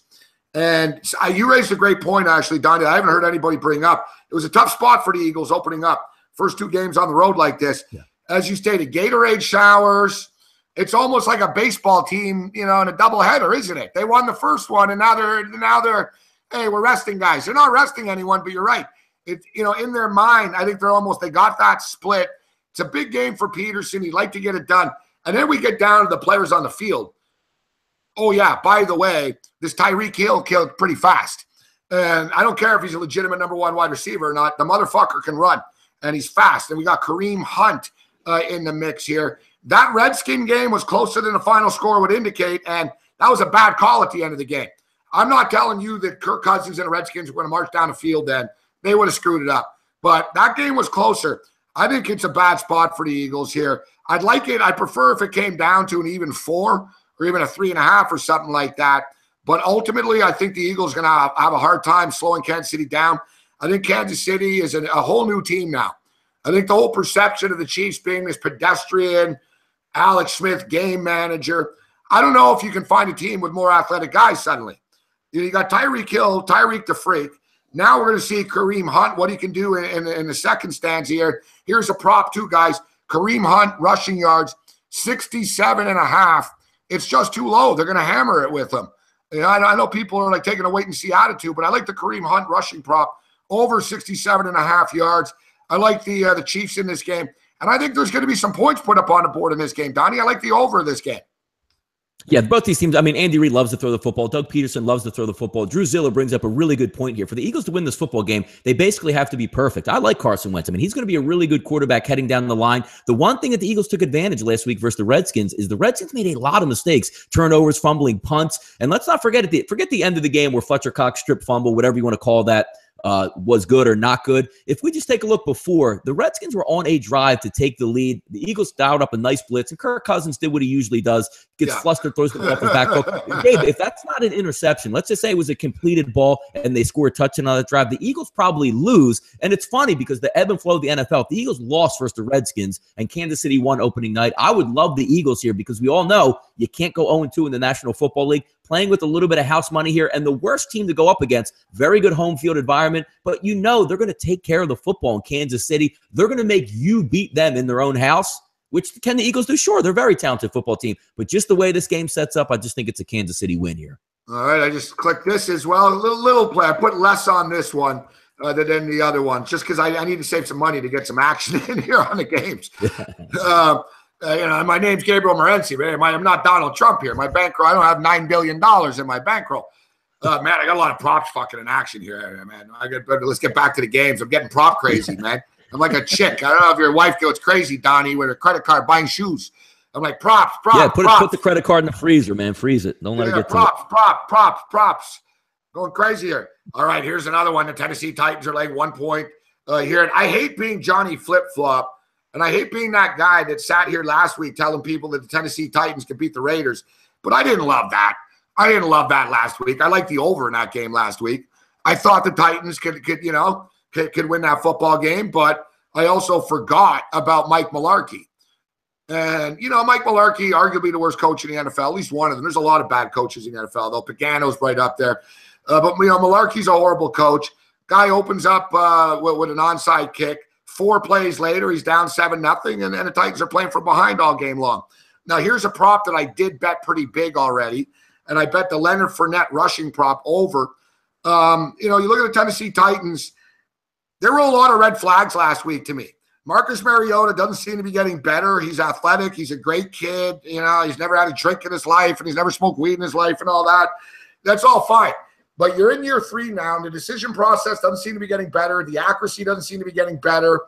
And you raised a great point, actually, Donnie. I haven't heard anybody bring up. It was a tough spot for the Eagles opening up. First 2 games on the road like this. Yeah. As you stated, Gatorade showers. It's almost like a baseball team, in a doubleheader, isn't it? They won the first one, and now they're, hey, we're resting guys. They're not resting anyone, but you're right. In their mind, I think they got that split. It's a big game for Peterson. He'd like to get it done. And then we get down to the players on the field. Oh, yeah, by the way, this Tyreek Hill killed pretty fast. And I don't care if he's a legitimate number 1 wide receiver or not. The motherfucker can run, and he's fast. And we got Kareem Hunt in the mix here. That Redskin game was closer than the final score would indicate, and that was a bad call at the end of the game. I'm not telling you that Kirk Cousins and the Redskins were going to march down the field then. They would have screwed it up. But that game was closer. I think it's a bad spot for the Eagles here. I'd like it. I prefer if it came down to an even 4 or even a 3.5 or something like that. But ultimately, I think the Eagles are going to have a hard time slowing Kansas City down. I think Kansas City is a whole new team now. I think the whole perception of the Chiefs being this pedestrian, Alex Smith game manager, I don't know if you can find a team with more athletic guys suddenly. You got Tyreek Hill, Tyreek the Freak. Now we're going to see Kareem Hunt, what he can do in the second stanza here. Here's a prop too, guys. Kareem Hunt, rushing yards, 67.5. It's just too low. They're going to hammer it with him. I know people are like taking a wait-and-see attitude, but I like the Kareem Hunt rushing prop over 67.5 yards. I like the Chiefs in this game. And I think there's going to be some points put up on the board in this game, Donnie. I like the over in this game. Yeah, both these teams, Andy Reid loves to throw the football. Doug Peterson loves to throw the football. Drew Ziller brings up a really good point here. For the Eagles to win this football game, they basically have to be perfect. I like Carson Wentz. He's going to be a really good quarterback heading down the line. The one thing that the Eagles took advantage last week versus the Redskins is the Redskins made a lot of mistakes, turnovers, fumbling, punts. And let's not forget the end of the game where Fletcher Cox strip fumble, whatever you want to call that, was good or not good. If we just take a look before, the Redskins were on a drive to take the lead. The Eagles dialed up a nice blitz, and Kirk Cousins did what he usually does, gets flustered, throws the ball off his back foot. Gabe, if that's not an interception, let's just say it was a completed ball and they score a touchdown on that drive, the Eagles probably lose. And it's funny because the ebb and flow of the NFL, if the Eagles lost versus the Redskins and Kansas City won opening night, I would love the Eagles here because we all know you can't go 0-2 in the National Football League. Playing with a little bit of house money here, and the worst team to go up against, very good home field environment, but they're going to take care of the football in Kansas City. They're going to make you beat them in their own house. which can the Eagles do? Sure, they're a very talented football team. But just the way this game sets up, I just think it's a Kansas City win here. All right, I just clicked this as well. A little play. I put less on this one than the other one, just because I need to save some money to get some action in here on the games. My name's Gabriel Morency. I'm not Donald Trump here. My bankroll, I don't have $9 billion in my bankroll. Man, I got a lot of props fucking in action here, man. Let's get back to the games. I'm getting prop crazy, man. I'm like a chick. I don't know if your wife goes crazy, Donnie, with her credit card buying shoes. I'm like, props. Yeah, put the credit card in the freezer, man. Freeze it. Don't let it get props. Going crazy here. All right, here's another one. The Tennessee Titans are like 1 point here. And I hate being Johnny Flip-Flop, and I hate being that guy that sat here last week telling people that the Tennessee Titans could beat the Raiders. But I didn't love that. I didn't love that last week. I liked the over in that game last week. I thought the Titans could win that football game, but I also forgot about Mike Mularkey. And, Mike Mularkey, arguably the worst coach in the NFL, at least one of them. There's a lot of bad coaches in the NFL, though. Pagano's right up there. But Mularkey's a horrible coach. Guy opens up with an onside kick. 4 plays later, he's down 7-0, and the Titans are playing from behind all game long. Now, here's a prop that I did bet pretty big already, and I bet the Leonard Fournette rushing prop over. You look at the Tennessee Titans, there were a lot of red flags last week to me. Marcus Mariota doesn't seem to be getting better. He's athletic. He's a great kid. He's never had a drink in his life, and he's never smoked weed in his life and all that. That's all fine. But you're in year 3 now, and the decision process doesn't seem to be getting better. The accuracy doesn't seem to be getting better.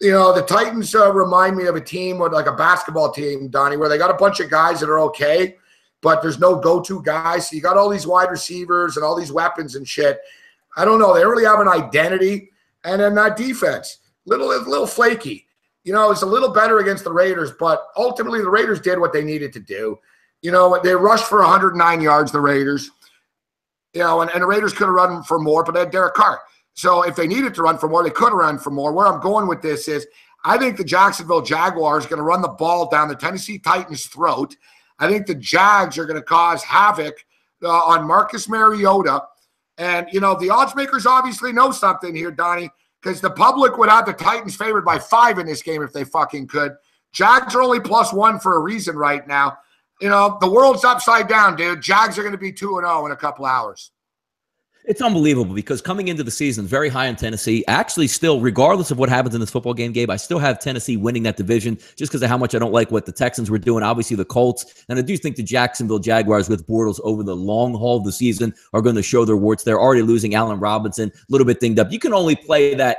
The Titans remind me of a team, like a basketball team, Donnie, where they got a bunch of guys that are okay, but there's no go-to guys. So you got all these wide receivers and all these weapons and shit. I don't know. They don't really have an identity. And then that defense, little flaky. It's a little better against the Raiders, but ultimately the Raiders did what they needed to do. They rushed for 109 yards, the Raiders. And the Raiders could have run for more, but they had Derek Carr. So if they needed to run for more, they could have run for more. Where I'm going with this is I think the Jacksonville Jaguars are going to run the ball down the Tennessee Titans' throat. I think the Jags are going to cause havoc on Marcus Mariota. And, the odds makers obviously know something here, Donnie, because the public would have the Titans favored by 5 in this game if they fucking could. Jags are only +1 for a reason right now. The world's upside down, dude. Jags are going to be 2-0 in a couple hours. It's unbelievable because coming into the season, very high in Tennessee. Actually, still, regardless of what happens in this football game, Gabe, I still have Tennessee winning that division just because of how much I don't like what the Texans were doing. Obviously, the Colts. And I do think the Jacksonville Jaguars with Bortles over the long haul of the season are going to show their warts. They're already losing Allen Robinson, a little bit dinged up. You can only play that,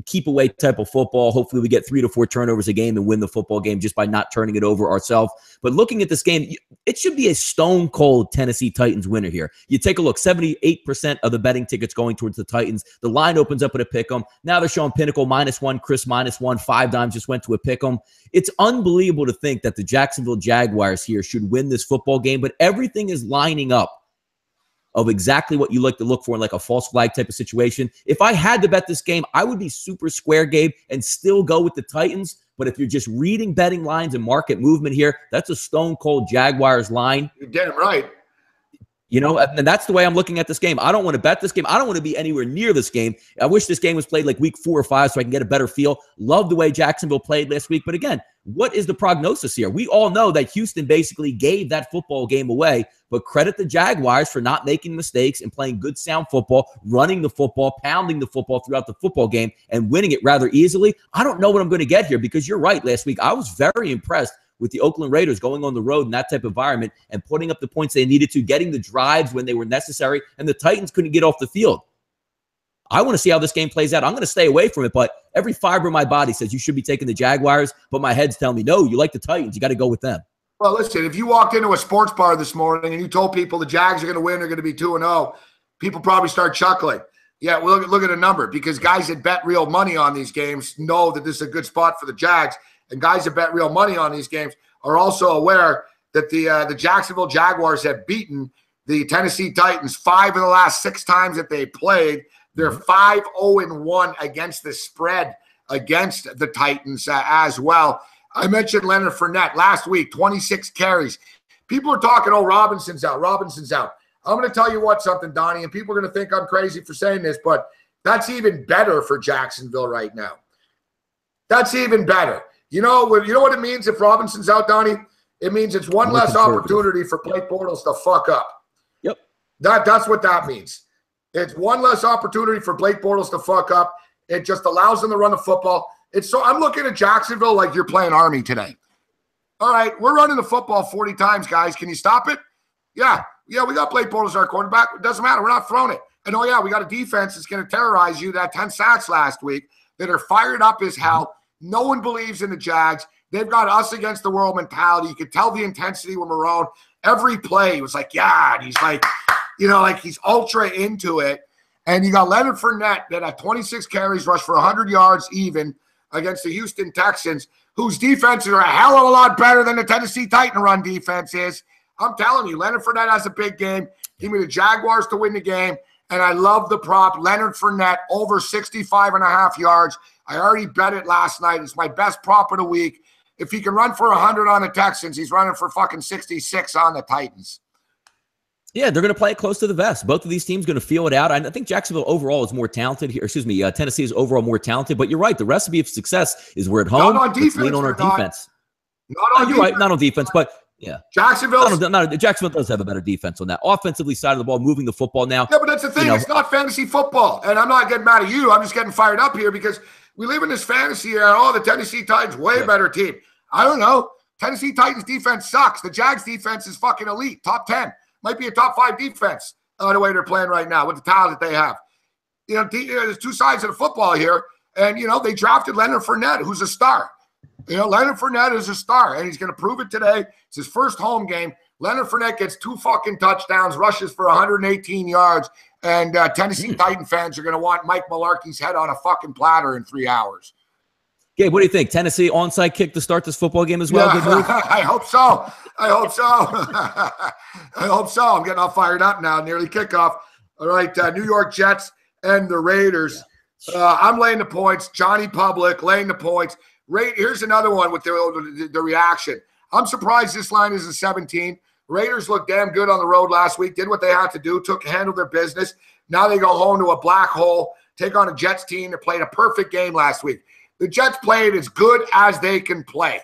keep away type of football. Hopefully we get 3 to 4 turnovers a game and win the football game just by not turning it over ourselves. But looking at this game, it should be a stone cold Tennessee Titans winner here. You take a look, 78% of the betting tickets going towards the Titans. The line opens up at a pick 'em. Now they're showing Pinnacle -1, Chris -1, 5 dimes just went to a pick 'em. It's unbelievable to think that the Jacksonville Jaguars here should win this football game, but everything is lining up of exactly what you like to look for in like a false flag type of situation. If I had to bet this game, I would be super square, Gabe, and still go with the Titans. But if you're just reading betting lines and market movement here, that's a stone cold Jaguars line. You're damn right. And that's the way I'm looking at this game. I don't want to bet this game. I don't want to be anywhere near this game. I wish this game was played like week 4 or 5 so I can get a better feel. Love the way Jacksonville played last week. But again, what is the prognosis here? We all know that Houston basically gave that football game away, but credit the Jaguars for not making mistakes and playing good sound football, running the football, pounding the football throughout the football game and winning it rather easily. I don't know what I'm going to get here because you're right. Last week, I was very impressed with the Oakland Raiders going on the road in that type of environment and putting up the points they needed to, getting the drives when they were necessary, and the Titans couldn't get off the field. I want to see how this game plays out. I'm going to stay away from it, but every fiber of my body says you should be taking the Jaguars, but my head's telling me, no, you like the Titans. You got to go with them. Well, listen, if you walked into a sports bar this morning and you told people the Jags are going to win, they're going to be 2-0, people probably start chuckling. Yeah, well, look at a number because guys that bet real money on these games know that this is a good spot for the Jags, and guys that bet real money on these games are also aware that the Jacksonville Jaguars have beaten the Tennessee Titans 5 of the last 6 times that they played. They're 5-0-1 against the spread against the Titans as well. I mentioned Leonard Fournette last week, 26 carries. People are talking, oh, Robinson's out. I'm going to tell you something, Donnie, and people are going to think I'm crazy for saying this, but that's even better for Jacksonville right now. That's even better. You know what it means if Robinson's out, Donnie? It means it's one less opportunity for Blake Bortles to fuck up. Yep. That's what that means. It's one less opportunity for Blake Bortles to fuck up. It just allows them to run the football. I'm looking at Jacksonville like you're playing Army today. All right, we're running the football 40 times, guys. Can you stop it? Yeah, we got Blake Bortles our quarterback. It doesn't matter. We're not throwing it. And oh yeah, we got a defense that's going to terrorize you. That 10 sacks last week that are fired up as hell. No one believes in the Jags. They've got us against the world mentality. You could tell the intensity with Marone. Every play, he was like, yeah. And he's like, like he's ultra into it. And you got Leonard Fournette that had 26 carries, rushed for 100 yards even against the Houston Texans, whose defenses are a hell of a lot better than the Tennessee Titan run defense is. I'm telling you, Leonard Fournette has a big game. Give me the Jaguars to win the game. And I love the prop. Leonard Fournette over 65.5 yards. I already bet it last night. It's my best prop of the week. If he can run for 100 on the Texans, he's running for fucking 66 on the Titans. Yeah, they're going to play it close to the vest. Both of these teams going to feel it out. I think Jacksonville overall is more talented here. Tennessee is overall more talented. But you're right. The recipe of success is we're at home. Not on defense. Lean on our defense. Not on you're right. Not on defense, but yeah. Jacksonville does have a better defense on that. Offensively side of the ball, moving the football now. Yeah, but that's the thing. It's not fantasy football. And I'm not getting mad at you. I'm just getting fired up here because we live in this fantasy era. Oh, the Tennessee Titans, way better team. I don't know. Tennessee Titans defense sucks. The Jags defense is fucking elite. Top 10. Might be a top 5 defense the way they're playing right now with the talent that they have. There's two sides of the football here. And, they drafted Leonard Fournette, who's a star. Leonard Fournette is a star, and he's going to prove it today. It's his first home game. Leonard Fournette gets 2 fucking touchdowns, rushes for 118 yards, and Tennessee Titan fans are going to want Mike Mularkey's head on a fucking platter in 3 hours. Gabe, what do you think? Tennessee onside kick to start this football game as well? Yeah, good move? I hope so. I hope so. I'm getting all fired up now. Nearly kickoff. All right, New York Jets and the Raiders. I'm laying the points. Johnny Public laying the points. Here's another one with the reaction. I'm surprised this line isn't 17. Raiders looked damn good on the road last week, did what they had to do, handled their business. Now they go home to a black hole, take on a Jets team that played a perfect game last week. The Jets played as good as they can play.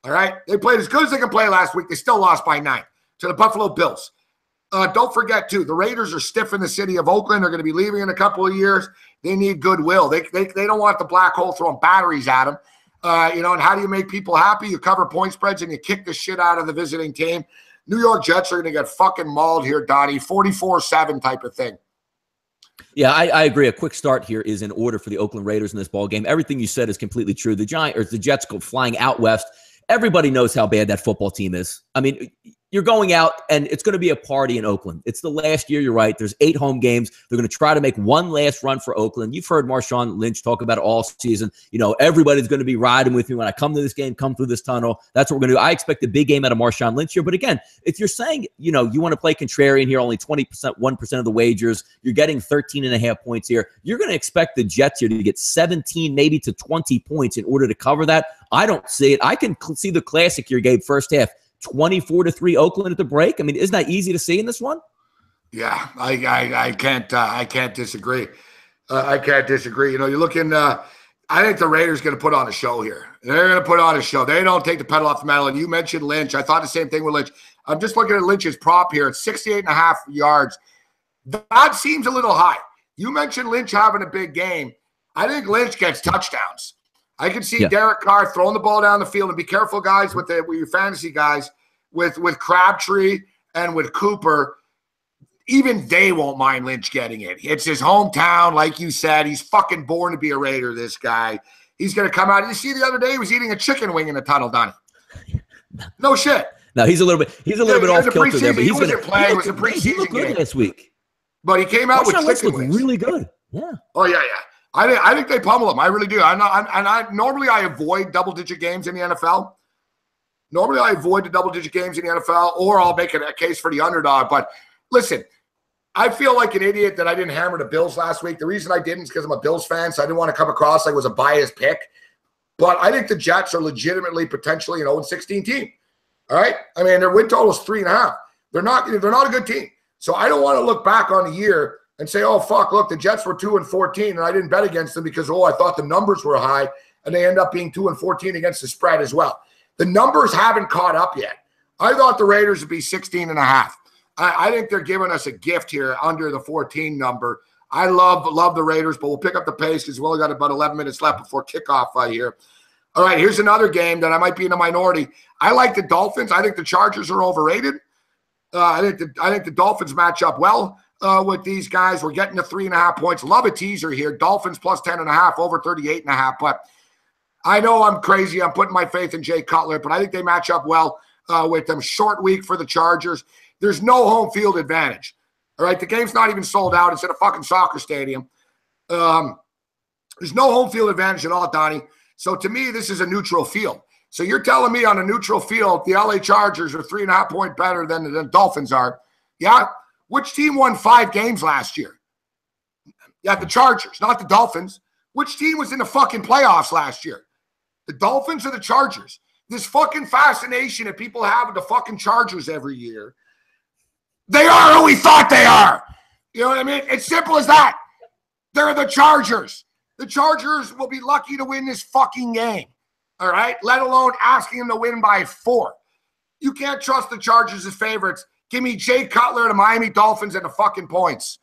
All right? They played as good as they can play last week. They still lost by 9 to the Buffalo Bills. Don't forget, too, the Raiders are stiff in the city of Oakland. They're going to be leaving in a couple of years. They need goodwill. They don't want the black hole throwing batteries at them. And how do you make people happy? You cover point spreads and you kick the shit out of the visiting team. New York Jets are going to get fucking mauled here, Donnie. 44-7 type of thing. Yeah, I agree. A quick start here is in order for the Oakland Raiders in this ball game. Everything you said is completely true. The Jets go flying out west. Everybody knows how bad that football team is. I mean, you're going out, and it's going to be a party in Oakland. It's the last year. You're right. There's 8 home games. They're going to try to make one last run for Oakland. You've heard Marshawn Lynch talk about it all season. Everybody's going to be riding with me when I come to this game, come through this tunnel. That's what we're going to do. I expect a big game out of Marshawn Lynch here. But again, if you're saying, you want to play contrarian here, only 20%, 1% of the wagers, you're getting 13.5 points here. You're going to expect the Jets here to get 17, maybe to 20 points in order to cover that. I don't see it. I can see the classic here, Gabe, first half. 24-3 Oakland at the break. I mean, isn't that easy to see in this one? Yeah, I can't disagree. I can't disagree. You're looking. I think the Raiders going to put on a show here. They're going to put on a show. They don't take the pedal off the metal. And you mentioned Lynch. I thought the same thing with Lynch. I'm just looking at Lynch's prop here. It's 68.5 yards. That seems a little high. You mentioned Lynch having a big game. I think Lynch gets touchdowns. I can see Derek Carr throwing the ball down the field, and be careful, guys, with your fantasy guys, with Crabtree and with Cooper. Even they won't mind Lynch getting it. It's his hometown, like you said. He's fucking born to be a Raider, this guy. He's going to come out. You see the other day he was eating a chicken wing in the tunnel, Donnie. No shit. No, he's a little bit off kilter there, but he wasn't playing. It was a preseason game last week. But he came out with chicken wings. Really good. Yeah. Oh yeah. I think they pummel him. I really do. Normally I avoid double-digit games in the NFL. Normally I avoid the double-digit games in the NFL, or I'll make a case for the underdog. But listen, I feel like an idiot that I didn't hammer the Bills last week. The reason I didn't is because I'm a Bills fan, so I didn't want to come across like it was a biased pick. But I think the Jets are legitimately potentially an 0-16 team. All right? I mean, their win total is 3.5. They're not a good team. So I don't want to look back on the year and say, oh, fuck, look, the Jets were 2-14, and I didn't bet against them because, I thought the numbers were high. and they end up being 2-14 against the spread as well. The numbers haven't caught up yet. I thought the Raiders would be 16.5. I think they're giving us a gift here under the 14 number. I love the Raiders, but we'll pick up the pace because we've only got about 11 minutes left before kickoff here. All right, here's another game that I might be in the minority. I like the Dolphins. I think the Chargers are overrated. I think the Dolphins match up well with these guys. We're getting to 3.5 points. Love a teaser here. Dolphins plus 10.5, over 38.5. But I know I'm crazy. I'm putting my faith in Jay Cutler, but I think they match up well with them. Short week for the Chargers. There's no home field advantage. All right, the game's not even sold out. It's at a fucking soccer stadium. There's no home field advantage at all, Donnie. So to me, this is a neutral field. So you're telling me on a neutral field, the LA Chargers are 3.5 points better than the Dolphins are. Yeah? Which team won 5 games last year? Yeah, the Chargers, not the Dolphins. Which team was in the fucking playoffs last year? The Dolphins or the Chargers? This fucking fascination that people have with the fucking Chargers every year. They are who we thought they are. You know what I mean? It's simple as that. They're the Chargers. The Chargers will be lucky to win this fucking game. All right? Let alone asking them to win by 4. You can't trust the Chargers as favorites. Give me Jay Cutler, the Miami Dolphins, and the fucking points.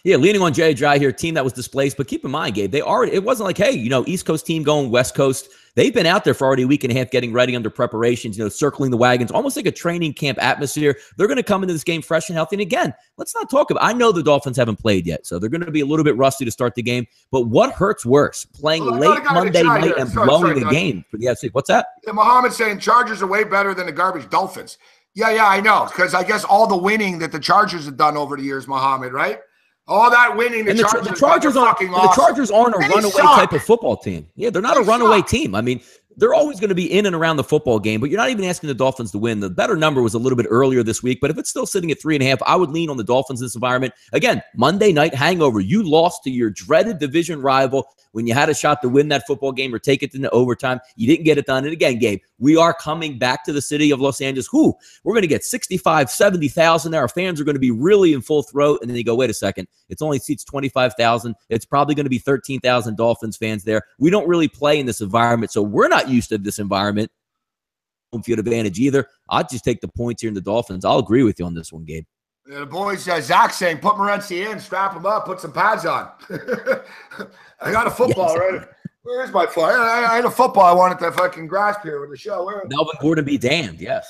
Yeah, leaning on Jay Dry here, team that was displaced. But keep in mind, Gabe, it wasn't like, hey, East Coast team going West Coast. They've been out there for already a week and a half getting ready under preparations, circling the wagons, almost like a training camp atmosphere. They're going to come into this game fresh and healthy. And again, let's not talk about, I know the Dolphins haven't played yet, so they're going to be a little bit rusty to start the game. But what hurts worse? Playing late Monday night and blowing the game for the FC. What's that? Yeah, Muhammad's saying Chargers are way better than the garbage Dolphins. Yeah, I know. Because I guess all the winning that the Chargers have done over the years, Muhammad, right? All that winning, the Chargers aren't a runaway type of football team. Yeah, they're not a runaway team. I mean, they're always going to be in and around the football game, but you're not even asking the Dolphins to win. The better number was a little bit earlier this week, but if it's still sitting at 3.5, I would lean on the Dolphins in this environment. Again, Monday night hangover. You lost to your dreaded division rival when you had a shot to win that football game or take it into overtime. You didn't get it done. And again, Gabe, we are coming back to the city of Los Angeles. We're going to get 65, 70,000 there. Our fans are going to be really in full throat. And then you go, wait a second, it's only seats 25,000. It's probably going to be 13,000 Dolphins fans there. We don't really play in this environment, so we're not used to this environment. Home field advantage either. I'll just take the points here in the Dolphins. I'll agree with you on this one, Gabe. Yeah, the boys, Zach saying, put Morency in, strap him up, put some pads on. I got a football, right? Where is my phone? I had a football I wanted to fucking grasp here with the show. Melvin Gordon be damned, yes.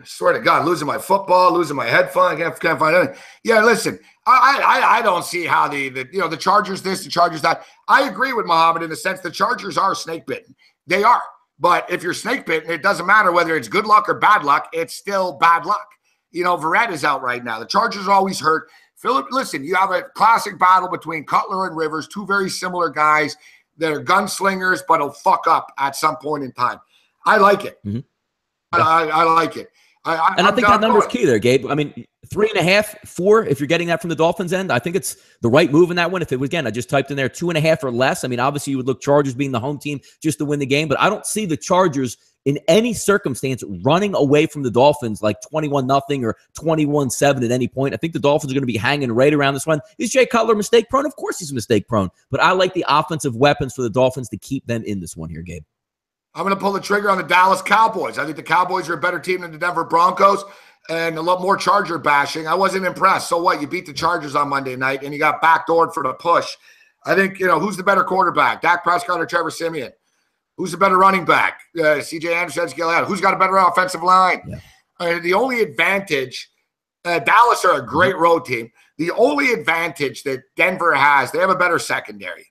I swear to God, losing my football, losing my headphone, I can't find anything. Yeah, listen, I don't see how the Chargers this, the Chargers that. I agree with Muhammad in the sense the Chargers are snake bitten. They are. But if you're snake bitten, it doesn't matter whether it's good luck or bad luck. It's still bad luck. Verrett is out right now. The Chargers are always hurt. Philip, listen, you have a classic battle between Cutler and Rivers, two very similar guys that are gunslingers, but will fuck up at some point in time. I like it. Mm-hmm. I like it. I think that number is key there, Gabe. I mean, 3.5, 4, if you're getting that from the Dolphins end, I think it's the right move in that one. If it was, again, I just typed in there 2.5 or less. I mean, obviously you would look Chargers being the home team just to win the game, but I don't see the Chargers in any circumstance running away from the Dolphins like 21-0 or 21-7 at any point. I think the Dolphins are going to be hanging right around this one. Is Jay Cutler mistake prone? Of course he's mistake prone, but I like the offensive weapons for the Dolphins to keep them in this one here, Gabe. I'm going to pull the trigger on the Dallas Cowboys. I think the Cowboys are a better team than the Denver Broncos and a lot more Charger bashing. I wasn't impressed. So what? You beat the Chargers on Monday night and you got backdoored for the push. I think, who's the better quarterback, Dak Prescott or Trevor Siemian? Who's the better running back, C.J. Anderson, Gillette? Who's got a better offensive line? Yeah. The only advantage, Dallas are a great road team. The only advantage that Denver has, they have a better secondary.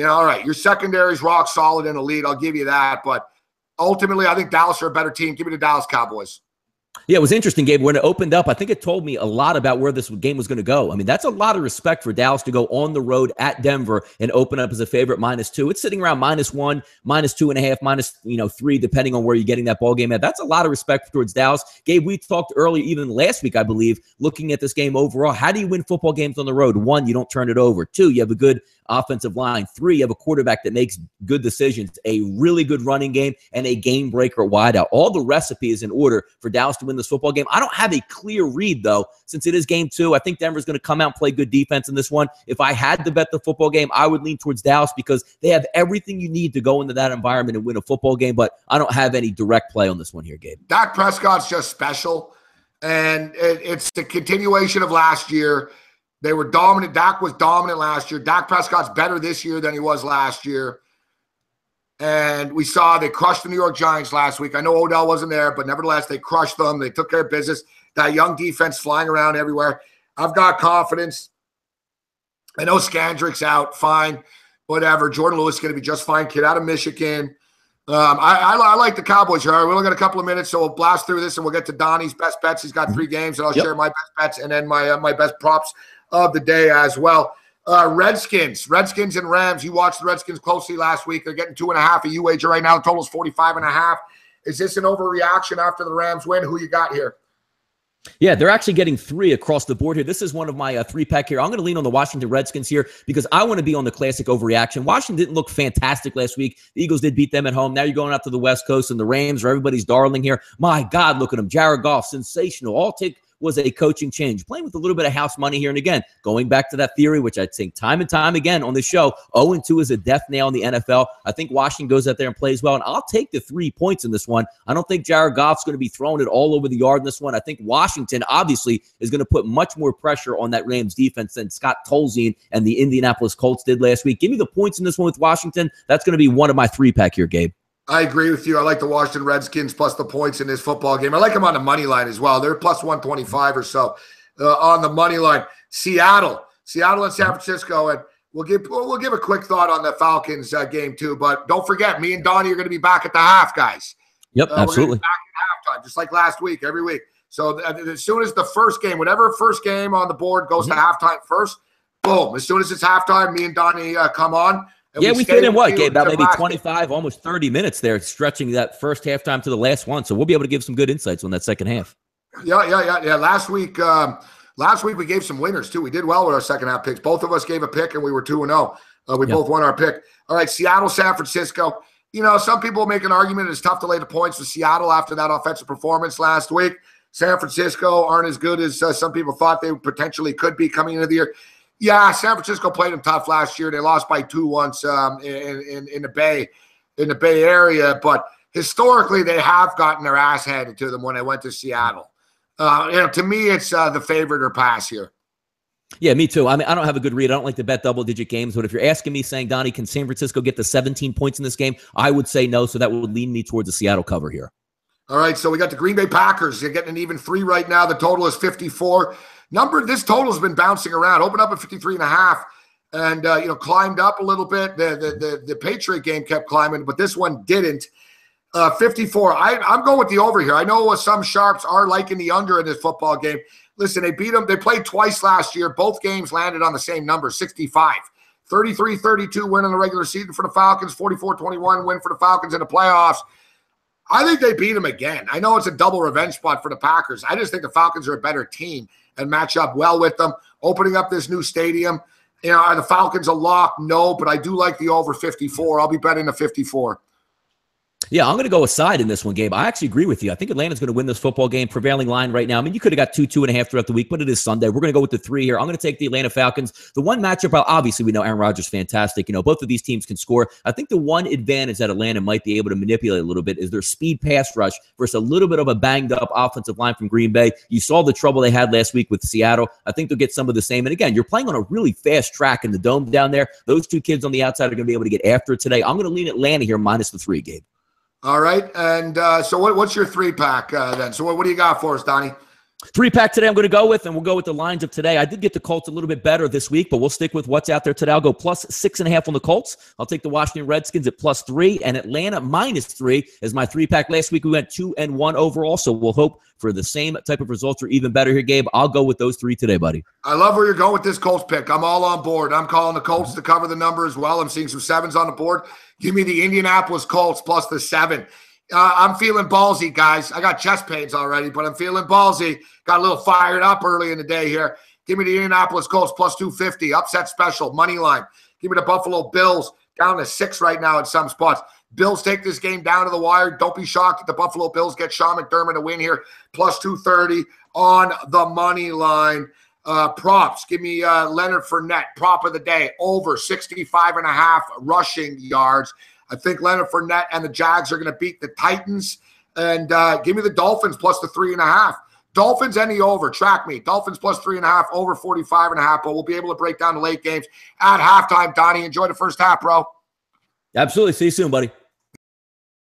All right, your secondary is rock solid and elite. I'll give you that. But ultimately, I think Dallas are a better team. Give me the Dallas Cowboys. Yeah, it was interesting, Gabe. When it opened up, I think it told me a lot about where this game was going to go. I mean, that's a lot of respect for Dallas to go on the road at Denver and open up as a favorite -2. It's sitting around -1, -2.5, -3, depending on where you're getting that ball game at. That's a lot of respect towards Dallas. Gabe, we talked earlier, even last week, I believe, looking at this game overall. How do you win football games on the road? 1, you don't turn it over. 2, you have a good offensive line. 3, you have a quarterback that makes good decisions, a really good running game, and a game breaker wideout. All the recipe is in order for Dallas to to win this football game. I don't have a clear read, though, since it is game 2. I think Denver's going to come out and play good defense in this one. If I had to bet the football game, I would lean towards Dallas because they have everything you need to go into that environment and win a football game, but I don't have any direct play on this one here, Gabe. Dak Prescott's just special, and it's the continuation of last year. They were dominant. Dak was dominant last year. Dak Prescott's better this year than he was last year. And we saw they crushed the New York Giants last week. I know Odell wasn't there, but nevertheless, they crushed them. They took care of business. That young defense flying around everywhere. I've got confidence. I know Skandrick's out. Fine. Whatever. Jordan Lewis is going to be just fine. Kid out of Michigan. I like the Cowboys here. We only got a couple of minutes, so we'll blast through this, and we'll get to Donnie's best bets. He's got 3 games, and I'll share my best bets and then my best props of the day as well. Redskins and Rams. You watched the Redskins closely last week. They're getting 2.5 a U-wager right now. The total is 45.5. Is this an overreaction after the Rams win? Who you got here? Yeah, they're actually getting 3 across the board here. This is one of my 3-pack here. I'm going to lean on the Washington Redskins here because I want to be on the classic overreaction. Washington didn't look fantastic last week. The Eagles did beat them at home. Now you're going out to the West Coast, and the Rams are everybody's darling here. My God, look at them. Jared Goff, sensational. All take was a coaching change, playing with a little bit of house money here. And again, going back to that theory, which I think time and time again on the show, 0-2 is a death nail in the NFL. I think Washington goes out there and plays well, and I'll take the 3 points in this one. I don't think Jared Goff's going to be throwing it all over the yard in this one. I think Washington obviously is going to put much more pressure on that Rams defense than Scott Tolzien and the Indianapolis Colts did last week. Give me the points in this one with Washington. That's going to be one of my 3-pack here, Gabe. I agree with you. I like the Washington Redskins plus the points in this football game. I like them on the money line as well. They're plus 125 or so on the money line. Seattle and San Francisco, and we'll give a quick thought on the Falcons game too. But don't forget, me and Donnie are going to be back at the half, guys. Yep, absolutely. We're back at halftime, just like last week, every week. So as soon as the first game, whatever first game on the board goes to halftime first, boom. As soon as it's halftime, me and Donnie come on. Yeah, we fit in what, Gabe? About maybe 25, almost 30 minutes there, stretching that first halftime to the last one. So we'll be able to give some good insights on that second half. Yeah. Last week we gave some winners too. We did well with our second half picks. Both of us gave a pick, and we were 2-0. We both won our pick. All right, Seattle, San Francisco. You know, some people make an argument it's tough to lay the points with Seattle after that offensive performance last week. San Francisco aren't as good as some people thought they potentially could be coming into the year. Yeah, San Francisco played them tough last year. They lost by 2 once in the Bay Area, but historically they have gotten their ass handed to them when they went to Seattle. To me, it's the favorite or pass here. Yeah, me too. I mean, I don't have a good read. I don't like to bet double-digit games, but if you're asking me, saying, Donnie, can San Francisco get to 17 points in this game? I would say no, so that would lean me towards the Seattle cover here. All right, so we got the Green Bay Packers. They're getting an even 3 right now. The total is 54. This total has been bouncing around. Opened up at 53.5 and climbed up a little bit. The Patriot game kept climbing, but this one didn't. 54. I'm going with the over here. I know some sharps are liking the under in this football game. Listen, they beat them. They played twice last year. Both games landed on the same number, 65. 33-32 win in the regular season for the Falcons. 44-21 win for the Falcons in the playoffs. I think they beat them again. I know it's a double revenge spot for the Packers. I just think the Falcons are a better team and match up well with them. Opening up this new stadium, are the Falcons a lock? No, but I do like the over 54. I'll be betting the 54. Yeah, I'm going to go aside in this one, Gabe. I actually agree with you. I think Atlanta's going to win this football game. Prevailing line right now. I mean, you could have got 2.5 throughout the week, but it is Sunday. We're going to go with the 3 here. I'm going to take the Atlanta Falcons. The one matchup, obviously, we know Aaron Rodgers is fantastic. Both of these teams can score. I think the one advantage that Atlanta might be able to manipulate a little bit is their speed pass rush versus a little bit of a banged-up offensive line from Green Bay. You saw the trouble they had last week with Seattle. I think they'll get some of the same. And again, you're playing on a really fast track in the dome down there. Those 2 kids on the outside are going to be able to get after it today. I'm going to lean Atlanta here minus the 3, Gabe. All right, and so what's your 3-pack then? So what do you got for us, Donnie? 3-pack today I'm going to go with, and we'll go with the lines of today. I did get the Colts a little bit better this week, but we'll stick with what's out there today. I'll go plus 6.5 on the Colts. I'll take the Washington Redskins at plus 3, and Atlanta minus 3 as my 3-pack. Last week we went 2-1 overall, so we'll hope for the same type of results or even better here, Gabe. I'll go with those 3 today, buddy. I love where you're going with this Colts pick. I'm all on board. I'm calling the Colts to cover the number as well. I'm seeing some 7s on the board. Give me the Indianapolis Colts plus the 7. I'm feeling ballsy, guys. I got chest pains already, but I'm feeling ballsy. Got a little fired up early in the day here. Give me the Indianapolis Colts plus 250. Upset special, money line. Give me the Buffalo Bills down to 6 right now at some spots. Bills take this game down to the wire. Don't be shocked if the Buffalo Bills get Sean McDermott to win here. Plus 230 on the money line. Props. Give me Leonard Fournette, prop of the day, over 65.5 rushing yards. I think Leonard Fournette and the Jags are going to beat the Titans. And give me the Dolphins plus the 3.5. Dolphins any over. Track me. Dolphins plus 3.5, over 45.5. But we'll be able to break down the late games at halftime. Donnie, enjoy the first half, bro. Absolutely. See you soon, buddy.